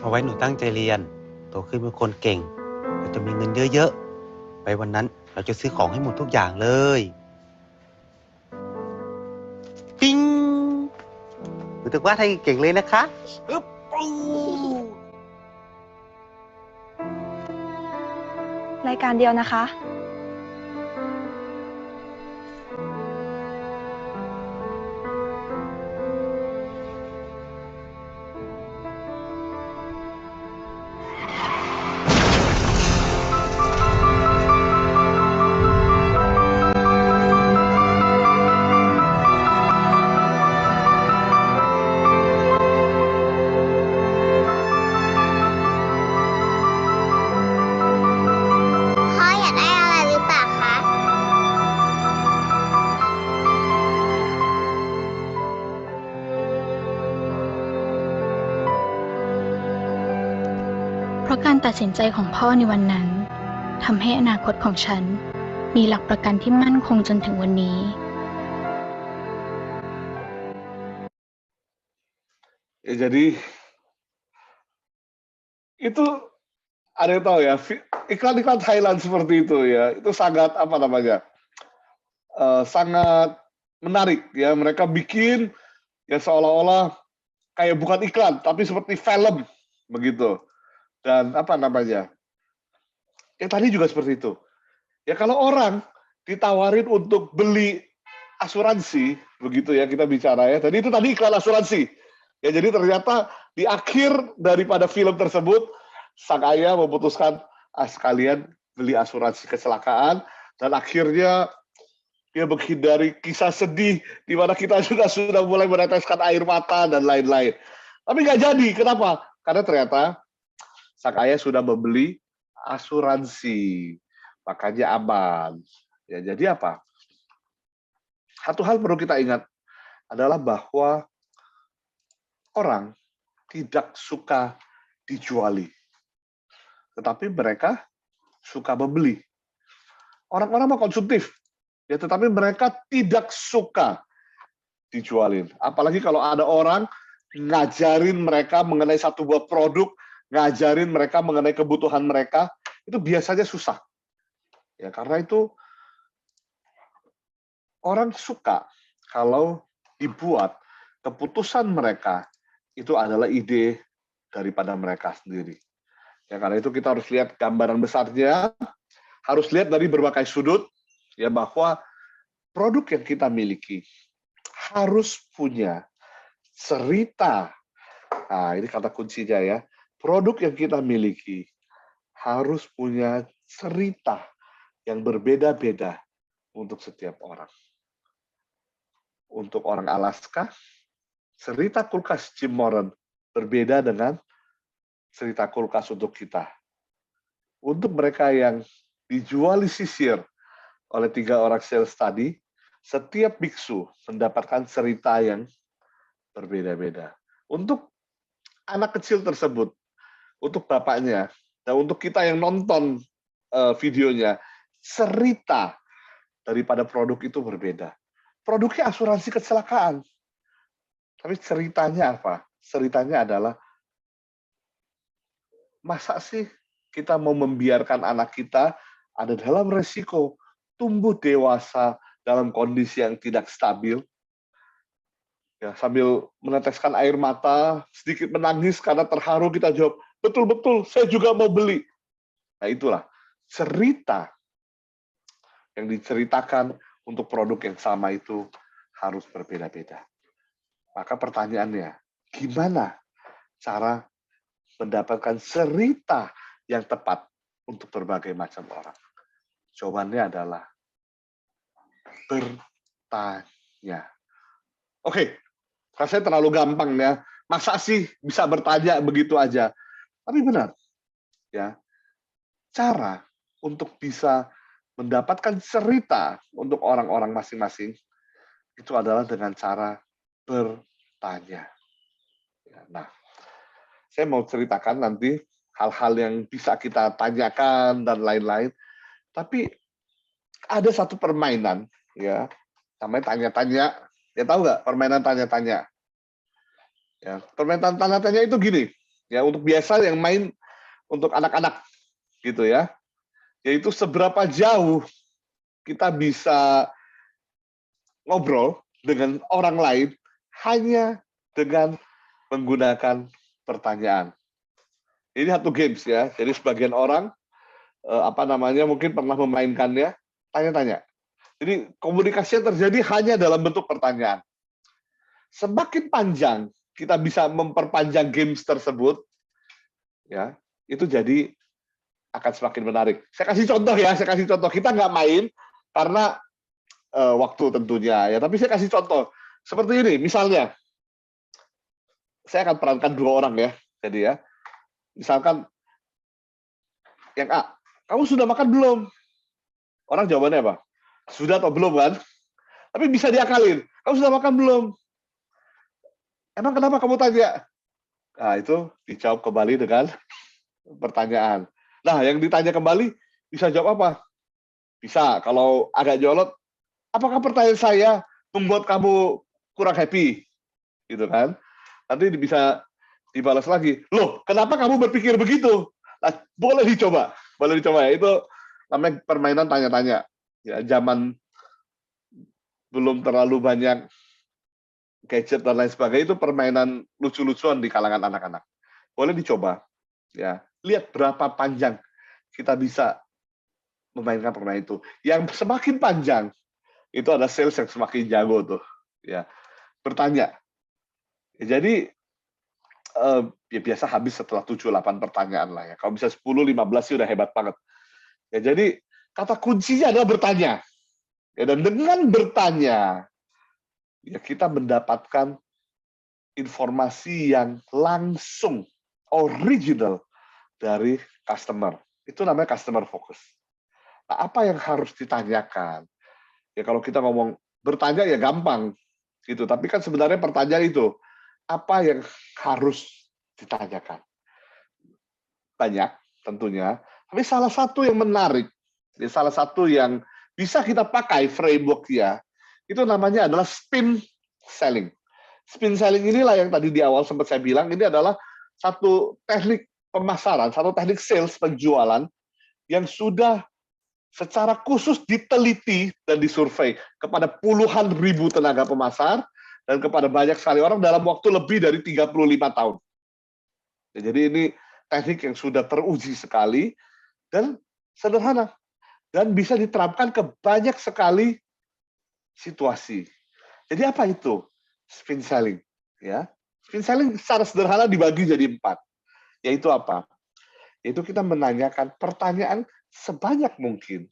เอาไว้หนูตั้งใจเรียนโตขึ้นเป็นคนเก่งเราจะมีเงินเยอะๆไว้วันนั้นเราจะซื้อของให้หมดทุกอย่างเลยปิ้งหนูต้องวาดให้เก่งเลยนะคะอึ๊บปู รายการเดียวนะคะ พ่ออยากได้อะไรหรือเปล่าคะ เพราะการตัดสินใจของพ่อในวันนั้นทำให้อนาคตของฉันมีหลักประกันที่มั่นคงจนถึงวันนี้ Ya, jadi itu ada yang tahu ya, iklan-iklan Thailand seperti itu ya, itu sangat apa namanya, sangat menarik ya. Mereka bikin ya seolah-olah kayak bukan iklan, tapi seperti film begitu. Dan apa namanya, yang tadi juga seperti itu. Ya kalau orang ditawarin untuk beli asuransi, begitu ya kita bicara ya. Tadi itu tadi iklan asuransi. Ya jadi ternyata di akhir daripada film tersebut, sang ayah memutuskan sekalian beli asuransi kecelakaan, dan akhirnya dia menghindari kisah sedih di mana kita juga sudah mulai meneteskan air mata dan lain-lain. Tapi nggak jadi, kenapa? Karena ternyata sang ayah sudah membeli asuransi, makanya aman. Ya jadi apa? Satu hal perlu kita ingat adalah bahwa orang tidak suka dijuali, tetapi mereka suka membeli. Orang-orang mau konsumtif, ya, tetapi mereka tidak suka dijualin. Apalagi kalau ada orang ngajarin mereka mengenai satu buah produk, ngajarin mereka mengenai kebutuhan mereka, itu biasanya susah. Ya, karena itu orang suka kalau dibuat keputusan mereka itu adalah ide daripada mereka sendiri. Ya, karena itu kita harus lihat gambaran besarnya, harus lihat dari berbagai sudut, ya, bahwa produk yang kita miliki harus punya cerita. Nah, ini kata kuncinya ya. Produk yang kita miliki harus punya cerita yang berbeda-beda untuk setiap orang. Untuk orang Alaska, cerita kulkas Jim Moran berbeda dengan cerita kulkas untuk kita. Untuk mereka yang dijual di sisir oleh 3 orang sales tadi, setiap biksu mendapatkan cerita yang berbeda-beda. Untuk anak kecil tersebut, untuk bapaknya, dan untuk kita yang nonton videonya, cerita daripada produk itu berbeda. Produknya asuransi kecelakaan. Tapi ceritanya apa? Ceritanya adalah, masa sih kita mau membiarkan anak kita ada dalam resiko tumbuh dewasa dalam kondisi yang tidak stabil? Ya, sambil meneteskan air mata, sedikit menangis karena terharu, kita jawab, betul-betul, saya juga mau beli. Nah, itulah cerita yang diceritakan untuk produk yang sama itu harus berbeda-beda. Maka pertanyaannya, gimana cara mendapatkan cerita yang tepat untuk berbagai macam orang? Jawabannya adalah bertanya. Oke, rasanya terlalu gampang ya. Masa sih bisa bertanya begitu aja? Tapi benar, ya. Cara untuk bisa mendapatkan cerita untuk orang-orang masing-masing itu adalah dengan cara bertanya. Nah, saya mau ceritakan nanti hal-hal yang bisa kita tanyakan dan lain-lain. Tapi ada satu permainan, ya, namanya tanya-tanya. Ya, tahu nggak permainan tanya-tanya? Ya, permainan tanya-tanya itu gini. Ya, untuk biasa yang main untuk anak-anak gitu ya. Yaitu seberapa jauh kita bisa ngobrol dengan orang lain hanya dengan menggunakan pertanyaan. Ini satu games ya. Jadi sebagian orang mungkin pernah memainkannya, tanya-tanya. Jadi komunikasi yang terjadi hanya dalam bentuk pertanyaan. Semakin panjang kita bisa memperpanjang games tersebut, ya itu jadi akan semakin menarik. Saya kasih contoh. Kita nggak main karena waktu tentunya ya, tapi saya kasih contoh seperti ini. Misalnya, saya akan perankan 2 orang ya. Jadi ya, misalkan yang A, kamu sudah makan belum? Orang jawabannya apa? Sudah atau belum kan? Tapi bisa diakalin. Kamu sudah makan belum? Emang kenapa kamu tanya? Nah, itu dijawab kembali dengan pertanyaan. Nah, yang ditanya kembali bisa jawab apa? Bisa, kalau agak nyolot, apakah pertanyaan saya membuat kamu kurang happy? Gitu kan? Nanti bisa dibalas lagi. Loh, kenapa kamu berpikir begitu? Nah, boleh dicoba ya. Itu namanya permainan tanya-tanya. Ya, zaman belum terlalu banyak gadget dan lain sebagainya, itu permainan lucu-lucuan di kalangan anak-anak. Boleh dicoba. Ya, lihat berapa panjang kita bisa memainkan permainan itu. Yang semakin panjang itu ada sales yang semakin jago tuh. Ya, bertanya. Ya, jadi ya biasa habis setelah 7-8 pertanyaan lah ya. Kalau bisa 10-15 sih udah hebat banget. Ya, jadi kata kuncinya adalah bertanya. Ya, dan dengan bertanya, ya kita mendapatkan informasi yang langsung, original dari customer. Itu namanya customer focus. Nah, apa yang harus ditanyakan? Ya kalau kita ngomong bertanya ya gampang gitu, tapi kan sebenarnya pertanyaan itu apa yang harus ditanyakan? Banyak tentunya, tapi salah satu yang menarik, salah satu yang bisa kita pakai framework ya, itu namanya adalah spin selling. Spin selling inilah yang tadi di awal sempat saya bilang, ini adalah satu teknik pemasaran, satu teknik sales penjualan yang sudah secara khusus diteliti dan disurvei kepada puluhan ribu tenaga pemasar dan kepada banyak sekali orang dalam waktu lebih dari 35 tahun. Jadi ini teknik yang sudah teruji sekali dan sederhana dan bisa diterapkan ke banyak sekali situasi. Jadi apa itu spin selling? Ya, spin selling secara sederhana dibagi jadi 4. Yaitu apa? Yaitu kita menanyakan pertanyaan sebanyak mungkin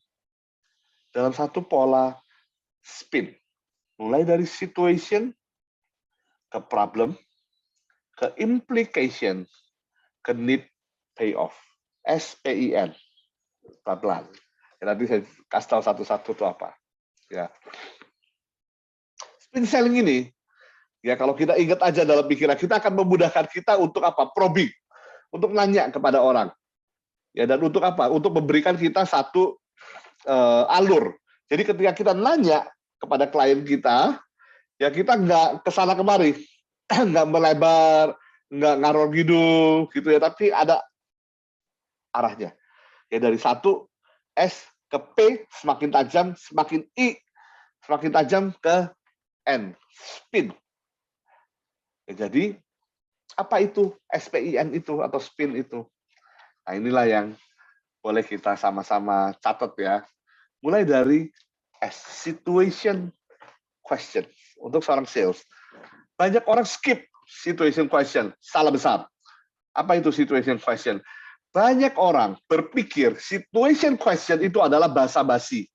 dalam satu pola spin. Mulai dari situation, ke problem, ke implication, ke need payoff. SPIN. Pelan-pelan. Ya, nanti saya kasih tahu satu-satu itu apa. Ya. Spin selling ini, ya kalau kita ingat aja dalam pikiran, kita akan memudahkan kita untuk apa? Probing. Untuk nanya kepada orang. Ya, dan untuk apa? Untuk memberikan kita satu alur. Jadi ketika kita nanya kepada klien kita, ya kita nggak kesana kemari, nggak melebar, nggak ngaror ngidul, gitu ya. Tapi ada arahnya. Ya dari 1 S ke P semakin tajam, semakin I semakin tajam ke N, spin. Ya, jadi apa itu SPIN itu atau spin itu? Nah inilah yang boleh kita sama-sama catat ya. Mulai dari S, situation question. Untuk seorang sales, banyak orang skip situation question, salah besar. Apa itu situation question? Banyak orang berpikir situation question itu adalah basa-basi.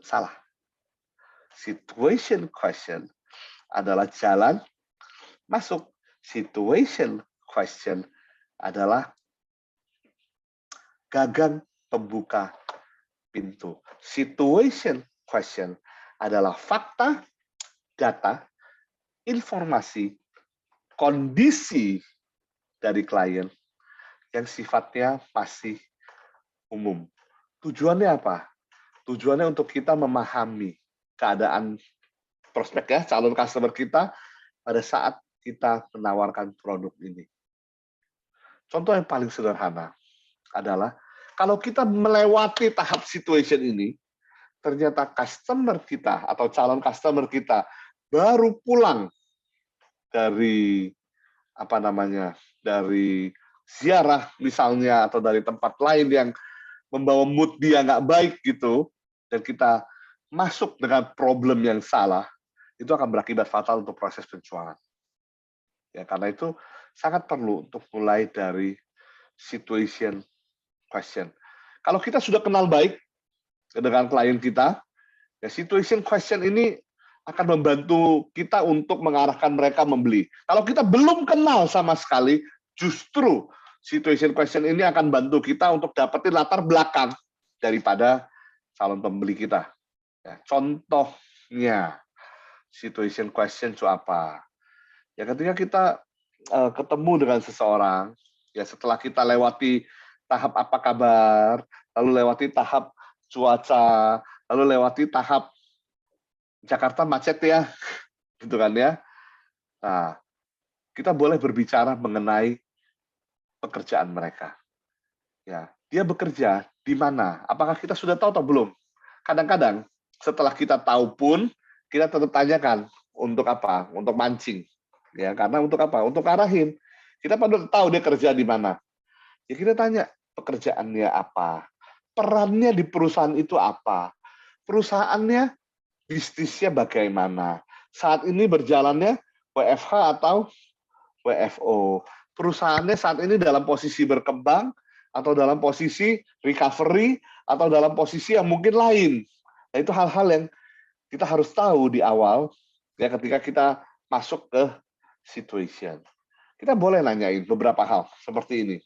Salah. Situation question adalah jalan masuk. Situation question adalah gagang pembuka pintu. Situation question adalah fakta, data, informasi, kondisi dari klien yang sifatnya masih umum. Tujuannya apa? Tujuannya untuk kita memahami keadaan prospek ya, calon customer kita pada saat kita menawarkan produk ini. Contoh yang paling sederhana adalah kalau kita melewati tahap situation ini, ternyata customer kita atau calon customer kita baru pulang dari dari ziarah misalnya atau dari tempat lain yang membawa mood dia nggak baik gitu, dan kita masuk dengan problem yang salah, itu akan berakibat fatal untuk proses penjualan. Ya, karena itu sangat perlu untuk mulai dari situation question. Kalau kita sudah kenal baik dengan klien kita, ya situation question ini akan membantu kita untuk mengarahkan mereka membeli. Kalau kita belum kenal sama sekali, justru situation question ini akan bantu kita untuk dapetin latar belakang daripada calon pembeli kita. Ya, contohnya, situation question itu apa? Ya, ketika kita ketemu dengan seseorang, ya setelah kita lewati tahap apa kabar, lalu lewati tahap cuaca, lalu lewati tahap Jakarta macet ya, gitu kan ya. Nah, kita boleh berbicara mengenai pekerjaan mereka. Ya, dia bekerja di mana? Apakah kita sudah tahu atau belum? Kadang-kadang setelah kita tahu pun kita tetap tanyakan untuk apa? Untuk mancing. Ya, karena untuk apa? Untuk arahin. Kita perlu tahu dia kerja di mana. Ya kita tanya pekerjaannya apa? Perannya di perusahaan itu apa? Perusahaannya bisnisnya bagaimana? Saat ini berjalannya WFH atau WFO? Perusahaannya saat ini dalam posisi berkembang atau dalam posisi recovery atau dalam posisi yang mungkin lain. Nah, itu hal-hal yang kita harus tahu di awal ya ketika kita masuk ke situation. Kita boleh nanyain beberapa hal seperti ini.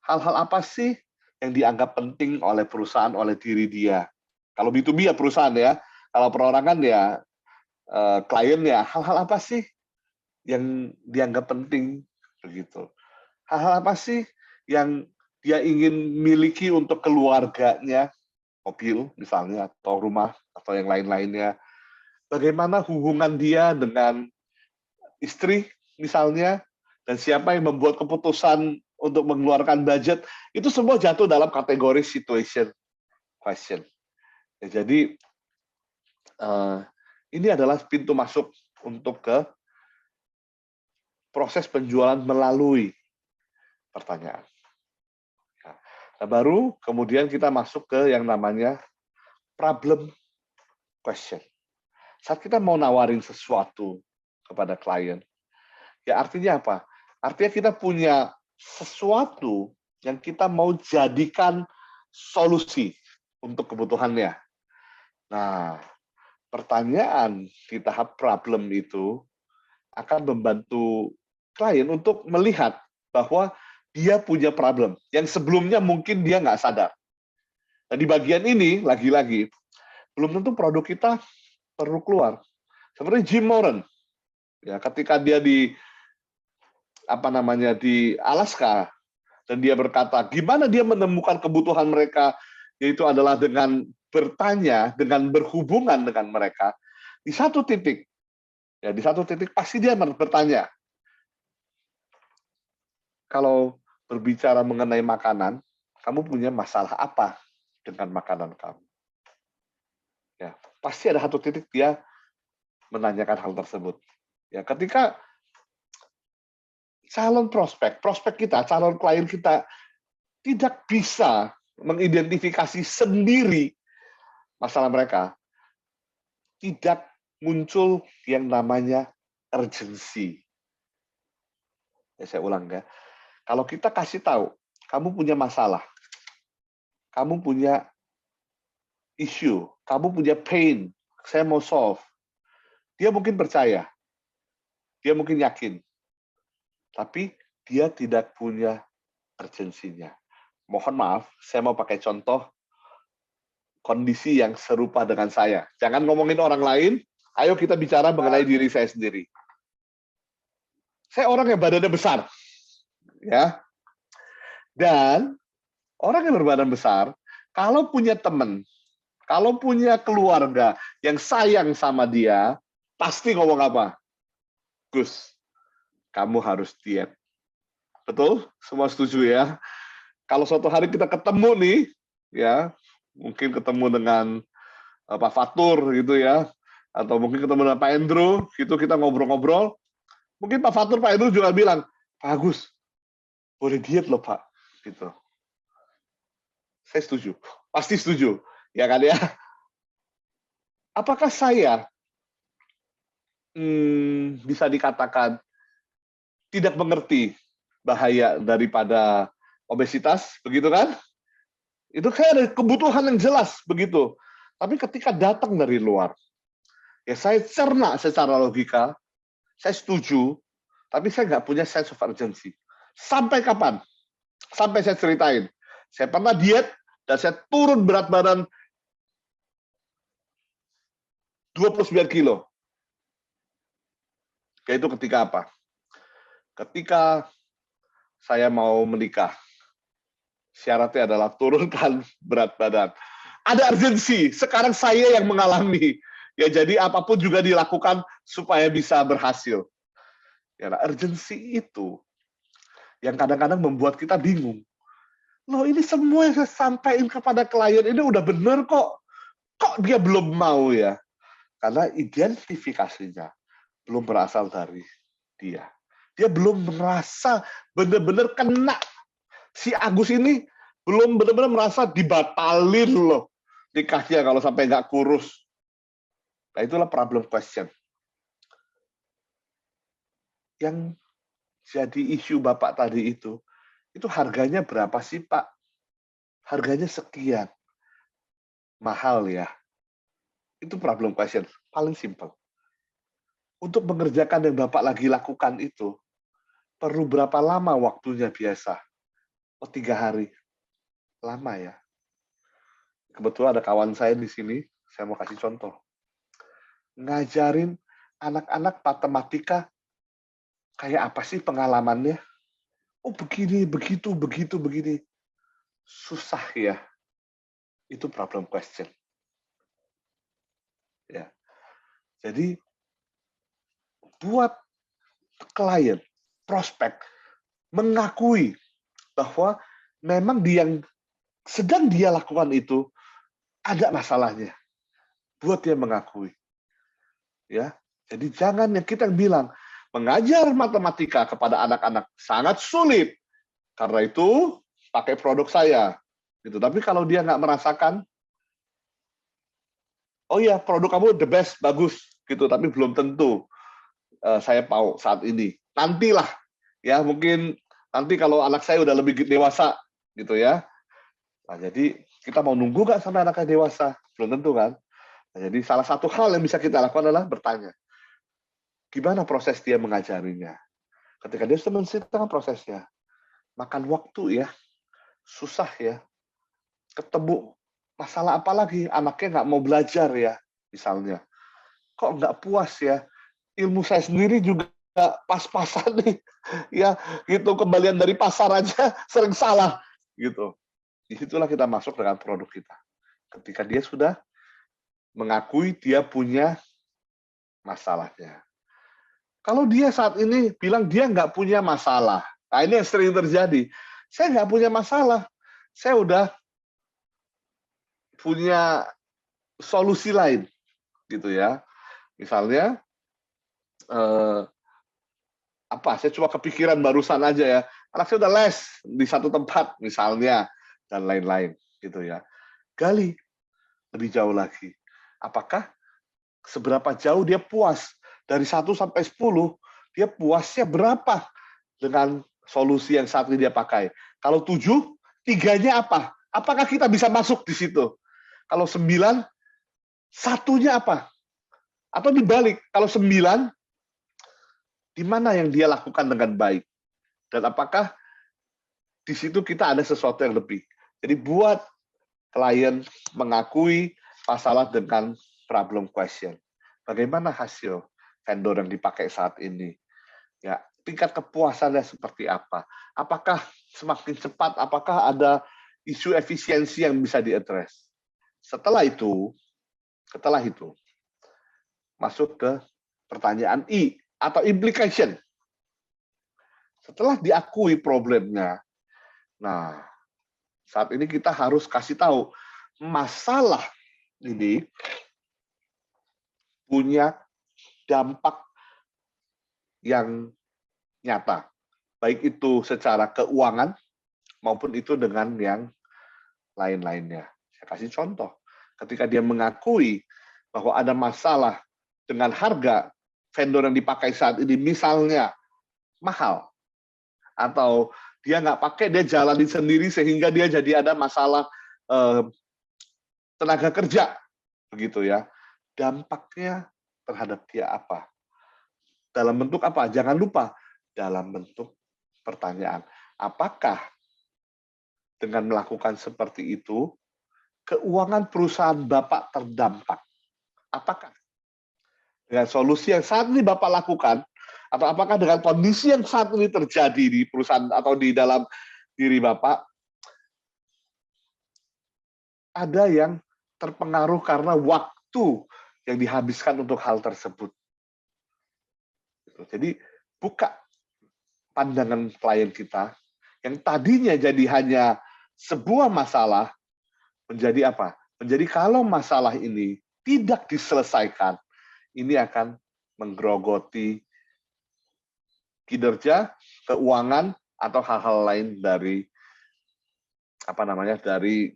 Hal-hal apa sih yang dianggap penting oleh perusahaan, oleh diri dia? Kalau B2B ya perusahaan ya. Kalau perorangan ya klien ya, hal-hal apa sih yang dianggap penting begitu? Hal-hal apa sih yang dia ingin miliki untuk keluarganya, mobil misalnya atau rumah atau yang lain-lainnya? Bagaimana hubungan dia dengan istri misalnya, dan siapa yang membuat keputusan untuk mengeluarkan budget? Itu semua jatuh dalam kategori situation question. Ya, jadi ini adalah pintu masuk untuk ke proses penjualan melalui pertanyaan. Nah, baru kemudian kita masuk ke yang namanya problem question. Saat kita mau nawarin sesuatu kepada klien, ya artinya apa? Artinya kita punya sesuatu yang kita mau jadikan solusi untuk kebutuhannya. Nah, pertanyaan di tahap problem itu akan membantu klien untuk melihat bahwa dia punya problem yang sebelumnya mungkin dia nggak sadar. Nah, di bagian ini, lagi-lagi, belum tentu produk kita perlu keluar. Seperti Jim Moran, ya, ketika dia di Alaska, dan dia berkata, gimana dia menemukan kebutuhan mereka, yaitu adalah dengan bertanya, dengan berhubungan dengan mereka, di satu titik pasti dia bertanya. Kalau berbicara mengenai makanan, kamu punya masalah apa dengan makanan kamu? Ya, pasti ada satu titik dia menanyakan hal tersebut. Ya, ketika calon prospek kita, calon klien kita tidak bisa mengidentifikasi sendiri masalah mereka, tidak muncul yang namanya urgency. Ya, saya ulang ya. Kalau kita kasih tahu, kamu punya masalah, kamu punya issue, kamu punya pain, saya mau solve. Dia mungkin percaya, dia mungkin yakin, tapi dia tidak punya urgensinya. Mohon maaf, saya mau pakai contoh kondisi yang serupa dengan saya. Jangan ngomongin orang lain, ayo kita bicara mengenai diri saya sendiri. Saya orang yang badannya besar, ya. Dan orang yang berbadan besar, kalau punya teman, kalau punya keluarga yang sayang sama dia, pasti ngomong apa? Gus, kamu harus diet. Betul? Semua setuju ya? Kalau suatu hari kita ketemu nih, ya, mungkin ketemu dengan Pak Fatur gitu ya, atau mungkin ketemu dengan Pak Endro, gitu kita ngobrol-ngobrol, mungkin Pak Fatur, Pak Endro juga bilang, Pak Agus, boleh diet loh Pak, gitu. Saya setuju, pasti setuju, ya kan ya? Apakah saya bisa dikatakan tidak mengerti bahaya daripada obesitas, begitu kan? Itu kayak ada kebutuhan yang jelas begitu. Tapi ketika datang dari luar, ya saya cerna secara logika, saya setuju, tapi saya nggak punya sense of urgency. Sampai kapan? Sampai saya ceritain. Saya pernah diet, dan saya turun berat badan 29 kilo. Yaitu ketika apa? Ketika saya mau menikah. Syaratnya adalah turunkan berat badan. Ada urgensi. Sekarang saya yang mengalami. Ya jadi apapun juga dilakukan supaya bisa berhasil. Ya, urgensi itu yang kadang-kadang membuat kita bingung. Loh ini semua yang saya sampaikan kepada klien ini udah bener kok. Kok dia belum mau ya? Karena identifikasinya belum berasal dari dia. Dia belum merasa benar-benar kena. Si Agus ini belum benar-benar merasa dibatalin loh nikahnya kalau sampai nggak kurus. Nah itulah problem question. Yang jadi isu Bapak tadi itu harganya berapa sih Pak? Harganya sekian. Mahal ya. Itu problem question. Paling simple. Untuk mengerjakan yang Bapak lagi lakukan itu, perlu berapa lama waktunya biasa? Oh 3 hari. Lama ya. Kebetulan ada kawan saya di sini, saya mau kasih contoh. Ngajarin anak-anak matematika kayak apa sih pengalamannya? Oh begini, begitu, begini. Susah ya. Itu problem question. Ya. Jadi buat klien, prospek mengakui bahwa memang yang sedang dia lakukan itu ada masalahnya. Buat dia mengakui. Ya. Jadi jangan yang kita bilang mengajar matematika kepada anak-anak sangat sulit. Karena itu pakai produk saya. Gitu. Tapi kalau dia nggak merasakan, oh ya produk kamu the best, bagus, gitu. Tapi belum tentu saya mau saat ini. Nantilah, ya mungkin nanti kalau anak saya udah lebih dewasa, gitu ya. Nah, jadi kita mau nunggu nggak sampai anaknya dewasa? Belum tentu kan. Nah, jadi salah satu hal yang bisa kita lakukan adalah bertanya, gimana proses dia mengajarinya? Ketika dia sudah menceritakan prosesnya, makan waktu ya, susah ya, ketemu masalah apa lagi, anaknya nggak mau belajar ya, misalnya. Kok nggak puas ya, ilmu saya sendiri juga pas-pasan nih, ya gitu, kembalian dari pasar aja sering salah, gitu. Disitulah kita masuk dengan produk kita. Ketika dia sudah mengakui dia punya masalahnya. Kalau dia saat ini bilang dia nggak punya masalah, nah ini yang sering terjadi. Saya nggak punya masalah, saya udah punya solusi lain, gitu ya. Misalnya, saya cuma kepikiran barusan aja ya. Anak saya udah les di satu tempat, misalnya, dan lain-lain, gitu ya. Gali lebih jauh lagi. Apakah seberapa jauh dia puas? Dari 1 sampai 10, dia puasnya berapa dengan solusi yang saat ini dia pakai? Kalau 7, 3-nya apa? Apakah kita bisa masuk di situ? Kalau 9, 1-nya apa? Atau dibalik, kalau 9, di mana yang dia lakukan dengan baik? Dan apakah di situ kita ada sesuatu yang lebih? Jadi buat klien mengakui masalah dengan problem question. Bagaimana hasil vendor yang dipakai saat ini? Ya, tingkat kepuasannya seperti apa? Apakah semakin cepat? Apakah ada isu efisiensi yang bisa diadres? Setelah itu masuk ke pertanyaan I atau implication. setelah diakui problemnya, nah saat ini kita harus kasih tahu masalah ini punya dampak yang nyata, baik itu secara keuangan maupun itu dengan yang lain-lainnya. Saya kasih contoh, ketika dia mengakui bahwa ada masalah dengan harga vendor yang dipakai saat ini, misalnya mahal, atau dia nggak pakai, dia jalanin sendiri sehingga dia jadi ada masalah tenaga kerja, begitu ya. Dampaknya terhadap dia apa? Dalam bentuk apa? Jangan lupa, dalam bentuk pertanyaan. Apakah dengan melakukan seperti itu, keuangan perusahaan Bapak terdampak? Apakah dengan solusi yang saat ini Bapak lakukan, atau apakah dengan kondisi yang saat ini terjadi di perusahaan atau di dalam diri Bapak, ada yang terpengaruh karena waktu yang dihabiskan untuk hal tersebut. Jadi buka pandangan klien kita yang tadinya jadi hanya sebuah masalah menjadi apa? Menjadi kalau masalah ini tidak diselesaikan, ini akan menggerogoti kinerja, keuangan, atau hal-hal lain dari dari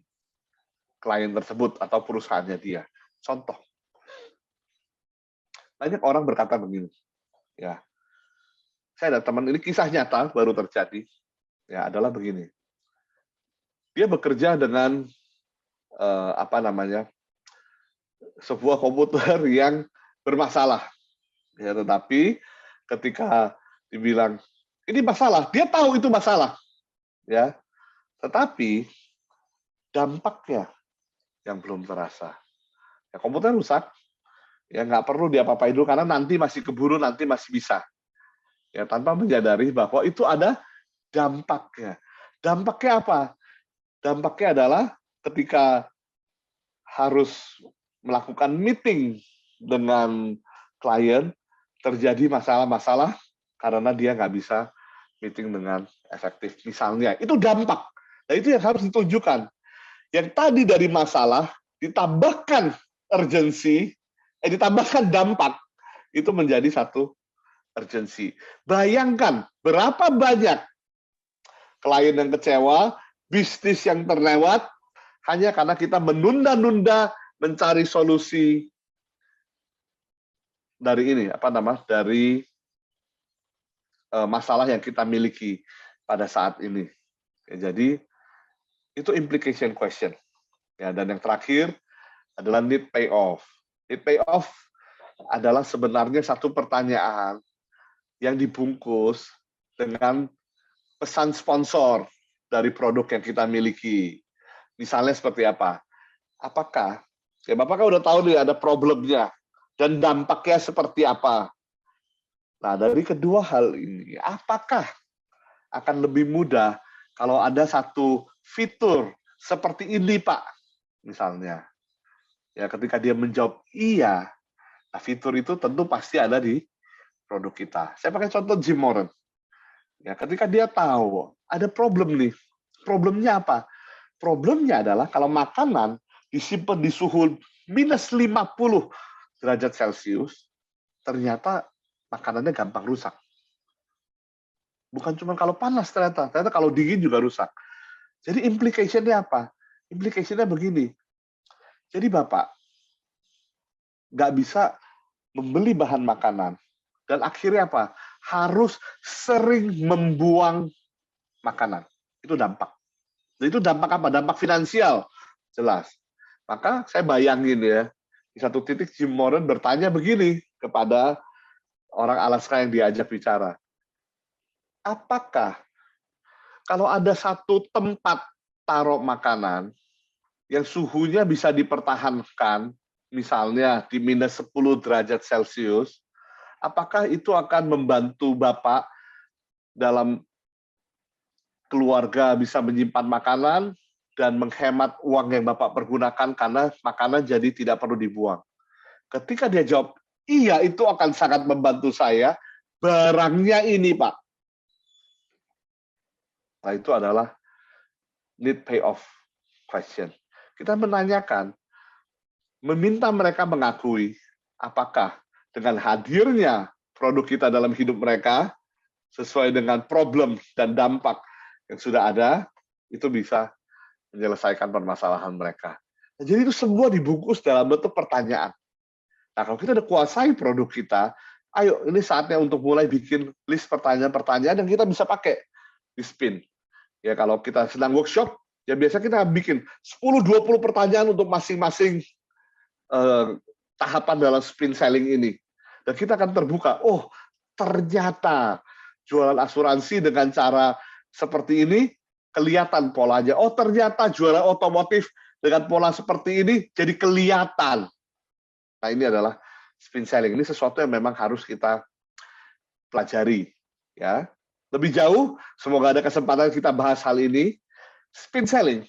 klien tersebut atau perusahaannya dia. Contoh, banyak orang berkata begini, ya, saya ada teman, ini kisah nyata baru terjadi, ya, adalah begini. Dia bekerja dengan sebuah komputer yang bermasalah, ya, tetapi ketika dibilang ini masalah, dia tahu itu masalah, ya, tetapi dampaknya yang belum terasa. Ya, komputer rusak, ya nggak perlu diapa-apain dulu karena nanti masih keburu, nanti masih bisa. Ya, tanpa menyadari bahwa itu ada dampaknya. Dampaknya apa? Dampaknya adalah ketika harus melakukan meeting dengan klien, terjadi masalah-masalah karena dia nggak bisa meeting dengan efektif. Misalnya, itu dampak. Nah, itu yang harus ditunjukkan. Yang tadi dari masalah, ditambahkan urgensi, ditambahkan dampak, itu menjadi satu urgensi. Bayangkan berapa banyak klien yang kecewa, bisnis yang terlewat, hanya karena kita menunda-nunda mencari solusi dari ini, dari masalah yang kita miliki pada saat ini. Ya, jadi itu implication question. Ya, dan yang terakhir adalah need payoff. Need payoff adalah sebenarnya satu pertanyaan yang dibungkus dengan pesan sponsor dari produk yang kita miliki. Misalnya seperti apa? Apakah, ya Bapak kan udah tahu nih ada problemnya, dan dampaknya seperti apa. Nah, dari kedua hal ini, apakah akan lebih mudah kalau ada satu fitur seperti ini, Pak? Misalnya, ya ketika dia menjawab iya, nah fitur itu tentu pasti ada di produk kita. Saya pakai contoh Jim Moran. Ya, ketika dia tahu ada problem nih, problemnya apa? Problemnya adalah kalau makanan disimpan di suhu minus 50 derajat Celcius, ternyata makanannya gampang rusak. Bukan cuma kalau panas, ternyata kalau dingin juga rusak. Jadi implication-nya apa? Implication-nya begini. Jadi Bapak nggak bisa membeli bahan makanan. Dan akhirnya apa? Harus sering membuang makanan. Itu dampak. Dan itu dampak apa? Dampak finansial. Jelas. Maka saya bayangin ya, di satu titik Jim Moran bertanya begini kepada orang Alaska yang diajak bicara. Apakah kalau ada satu tempat taruh makanan yang suhunya bisa dipertahankan, misalnya di minus 10 derajat Celcius, apakah itu akan membantu Bapak dalam keluarga bisa menyimpan makanan dan menghemat uang yang Bapak pergunakan karena makanan jadi tidak perlu dibuang? Ketika dia jawab, iya itu akan sangat membantu saya, barangnya ini Pak. Nah, itu adalah need payoff question. Kita menanyakan, meminta mereka mengakui apakah dengan hadirnya produk kita dalam hidup mereka sesuai dengan problem dan dampak yang sudah ada, itu bisa menyelesaikan permasalahan mereka. Nah, jadi itu semua dibungkus dalam bentuk pertanyaan. Nah, kalau kita udah kuasai produk kita, ayo ini saatnya untuk mulai bikin list pertanyaan-pertanyaan yang kita bisa pakai di spin. Ya, kalau kita sedang workshop, ya biasa kita bikin 10-20 pertanyaan untuk masing-masing tahapan dalam spin selling ini. Dan kita akan terbuka, oh ternyata jualan asuransi dengan cara seperti ini kelihatan polanya. Oh ternyata jualan otomotif dengan pola seperti ini jadi kelihatan. Nah ini adalah spin selling. Ini sesuatu yang memang harus kita pelajari. Ya. Lebih jauh, semoga ada kesempatan kita bahas hal ini. Spin selling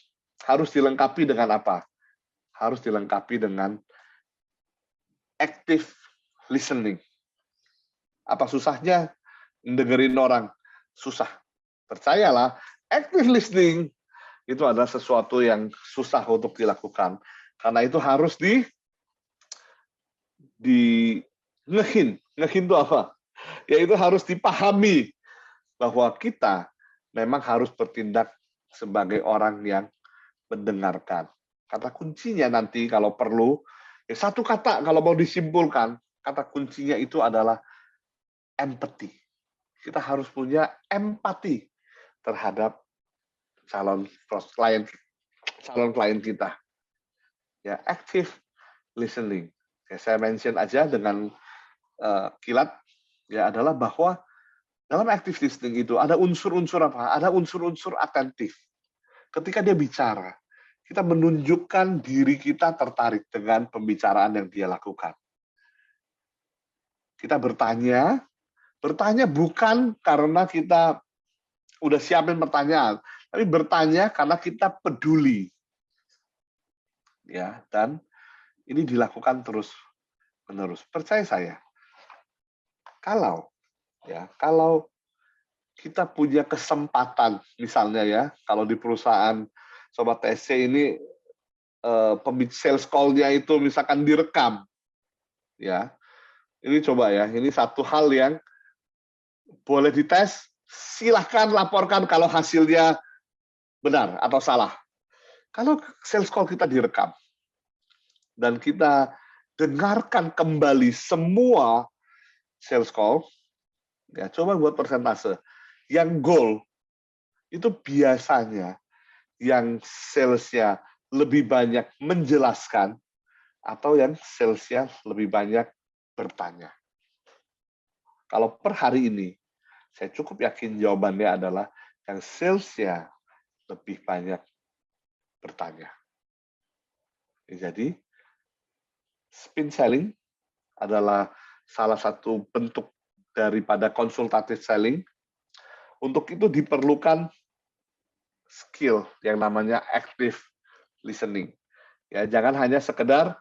harus dilengkapi dengan apa? Harus dilengkapi dengan active listening. Apa susahnya dengerin orang? Susah. Percayalah, active listening itu adalah sesuatu yang susah untuk dilakukan. Karena itu harus ngehin itu apa? Yaitu harus dipahami bahwa kita memang harus bertindak sebagai orang yang mendengarkan. Kata kuncinya nanti kalau perlu, satu kata kalau mau disimpulkan, kata kuncinya itu adalah empathy. Kita harus punya empati terhadap calon klien kita. Ya, active listening. Ya, saya mention aja dengan kilat ya adalah bahwa dalam active listening itu ada unsur-unsur apa? Ada unsur-unsur atentif. Ketika dia bicara, kita menunjukkan diri kita tertarik dengan pembicaraan yang dia lakukan. Kita bertanya bukan karena kita udah siapin pertanyaan, tapi bertanya karena kita peduli. Ya, dan ini dilakukan terus-menerus. Percaya saya, kalau kita punya kesempatan, misalnya ya, kalau di perusahaan Sobat TSC ini sales call-nya itu misalkan direkam, ya, ini coba ya, ini satu hal yang boleh dites, silahkan laporkan kalau hasilnya benar atau salah. Kalau sales call kita direkam, dan kita dengarkan kembali semua sales call, ya coba buat persentase. Yang goal itu biasanya yang salesnya lebih banyak menjelaskan atau yang salesnya lebih banyak bertanya. Kalau per hari ini, saya cukup yakin jawabannya adalah yang salesnya lebih banyak bertanya. Jadi, spin selling adalah salah satu bentuk daripada consultative selling. Untuk itu diperlukan skill yang namanya active listening. Ya, jangan hanya sekedar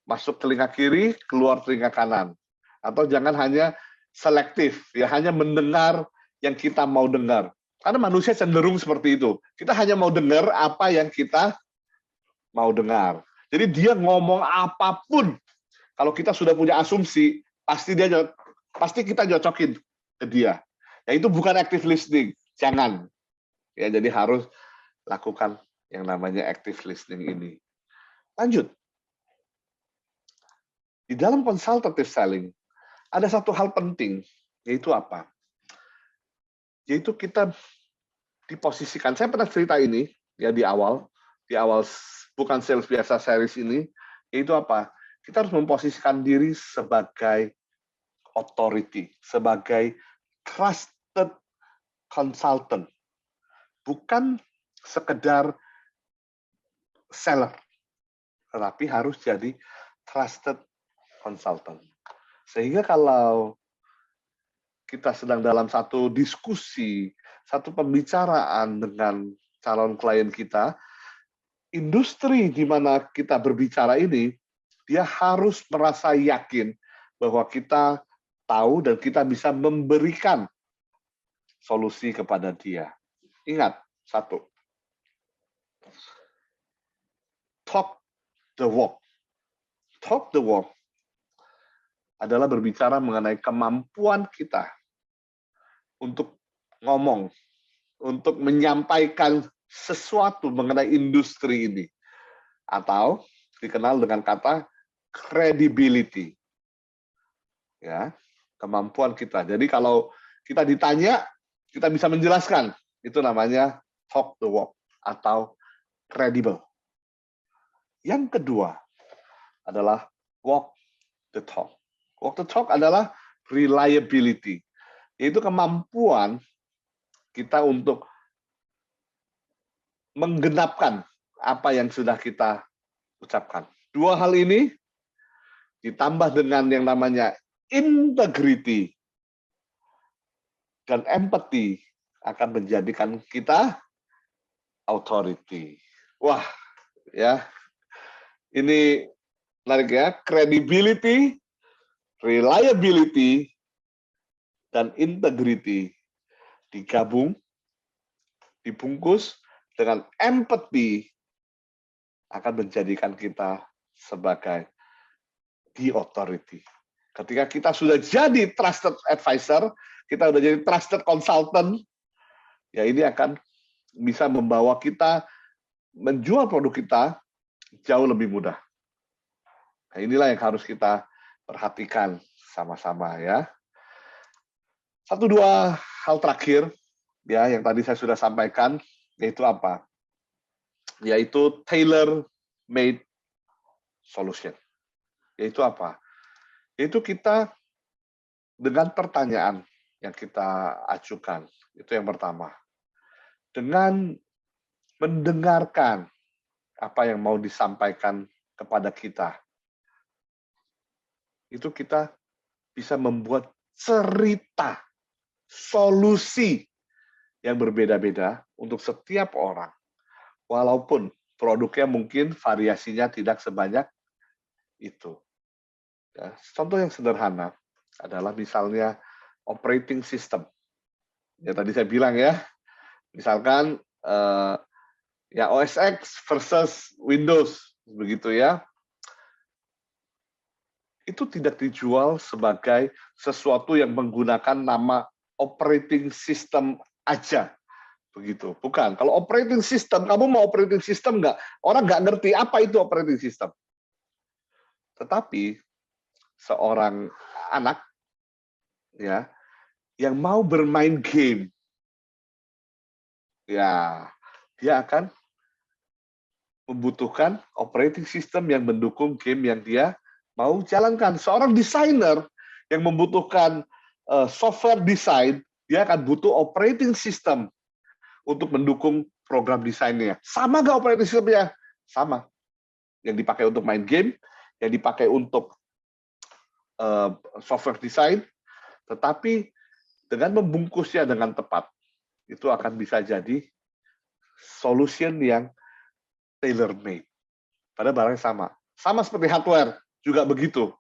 masuk telinga kiri, keluar telinga kanan. Atau jangan hanya selektif, ya hanya mendengar yang kita mau dengar. Karena manusia cenderung seperti itu. Kita hanya mau dengar apa yang kita mau dengar. Jadi dia ngomong apapun, kalau kita sudah punya asumsi, pasti kita cocokin ke dia. Ya itu bukan active listening, jangan. Ya jadi harus lakukan yang namanya active listening ini. Lanjut. Di dalam consultative selling ada satu hal penting, yaitu apa? Yaitu kita diposisikan. Saya pernah cerita ini ya di awal bukan sales biasa series ini, yaitu apa? Kita harus memposisikan diri sebagai authority, sebagai trusted consultant, bukan sekedar seller, tetapi harus jadi trusted consultant. Sehingga kalau kita sedang dalam satu diskusi, satu pembicaraan dengan calon klien kita, industri di mana kita berbicara ini, dia harus merasa yakin bahwa kita tahu dan kita bisa memberikan solusi kepada dia. Ingat, satu, talk the walk. Talk the walk adalah berbicara mengenai kemampuan kita untuk ngomong, untuk menyampaikan sesuatu mengenai industri ini. Atau dikenal dengan kata credibility. Ya, kemampuan kita. Jadi kalau kita ditanya, kita bisa menjelaskan. Itu namanya talk the walk atau credible. Yang kedua adalah walk the talk. Walk the talk adalah reliability, yaitu kemampuan kita untuk menggenapkan apa yang sudah kita ucapkan. Dua hal ini ditambah dengan yang namanya integrity dan empathy akan menjadikan kita authority. Wah, ya. Ini menarik ya, credibility, reliability, dan integrity digabung, dibungkus dengan empathy akan menjadikan kita sebagai the authority. Ketika kita sudah jadi trusted advisor, kita sudah jadi trusted consultant, ya ini akan bisa membawa kita menjual produk kita jauh lebih mudah. Nah, inilah yang harus kita perhatikan sama-sama ya. Satu dua hal terakhir ya yang tadi saya sudah sampaikan, yaitu apa? Yaitu tailor-made solution. Yaitu apa? Yaitu kita dengan pertanyaan yang kita ajukan. Itu yang pertama. Dengan mendengarkan apa yang mau disampaikan kepada kita. Itu kita bisa membuat cerita, solusi yang berbeda-beda untuk setiap orang. Walaupun produknya mungkin variasinya tidak sebanyak itu. Ya, contoh yang sederhana adalah misalnya operating system. Ya tadi saya bilang ya, misalkan ya OS X versus Windows, begitu ya. Itu tidak dijual sebagai sesuatu yang menggunakan nama operating system aja. Begitu. Bukan. Kalau operating system, kamu mau operating system nggak? Orang nggak ngerti apa itu operating system. Tetapi seorang anak ya yang mau bermain game, ya dia akan membutuhkan operating system yang mendukung game yang dia mau jalankan. Seorang desainer yang membutuhkan software design, dia akan butuh operating system untuk mendukung program desainnya. Sama nggak operating systemnya? Sama. Yang dipakai untuk main game, yang dipakai untuk software design, tetapi dengan membungkusnya dengan tepat, itu akan bisa jadi solution yang tailor-made. Pada barang sama. Sama seperti hardware, juga begitu.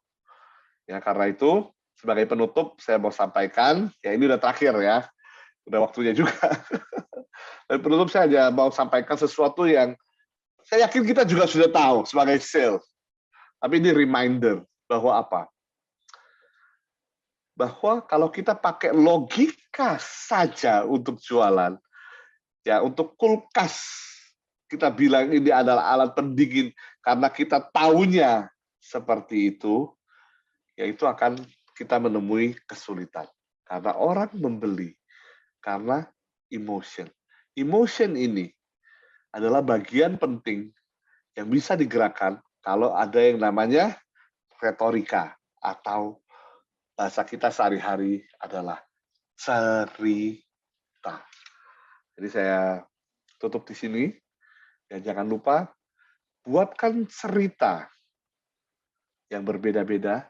Ya, karena itu, sebagai penutup, saya mau sampaikan, ya ini udah terakhir ya, udah waktunya juga. Dan penutup saya aja mau sampaikan sesuatu yang saya yakin kita juga sudah tahu sebagai sales. Tapi ini reminder bahwa apa? Bahwa kalau kita pakai logika saja untuk jualan, ya untuk kulkas, kita bilang ini adalah alat pendingin karena kita tahunya seperti itu, yaitu akan kita menemui kesulitan. Karena orang membeli karena emotion. Emotion ini adalah bagian penting yang bisa digerakkan kalau ada yang namanya retorika atau bahasa kita sehari-hari adalah cerita. Jadi saya tutup di sini. Dan jangan lupa, buatkan cerita yang berbeda-beda,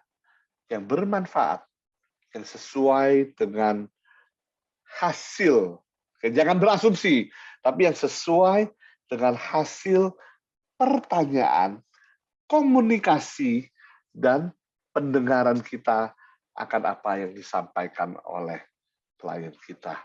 yang bermanfaat, yang sesuai dengan hasil. Jangan berasumsi, tapi yang sesuai dengan hasil pertanyaan, komunikasi, dan pendengaran kita akan apa yang disampaikan oleh klien kita.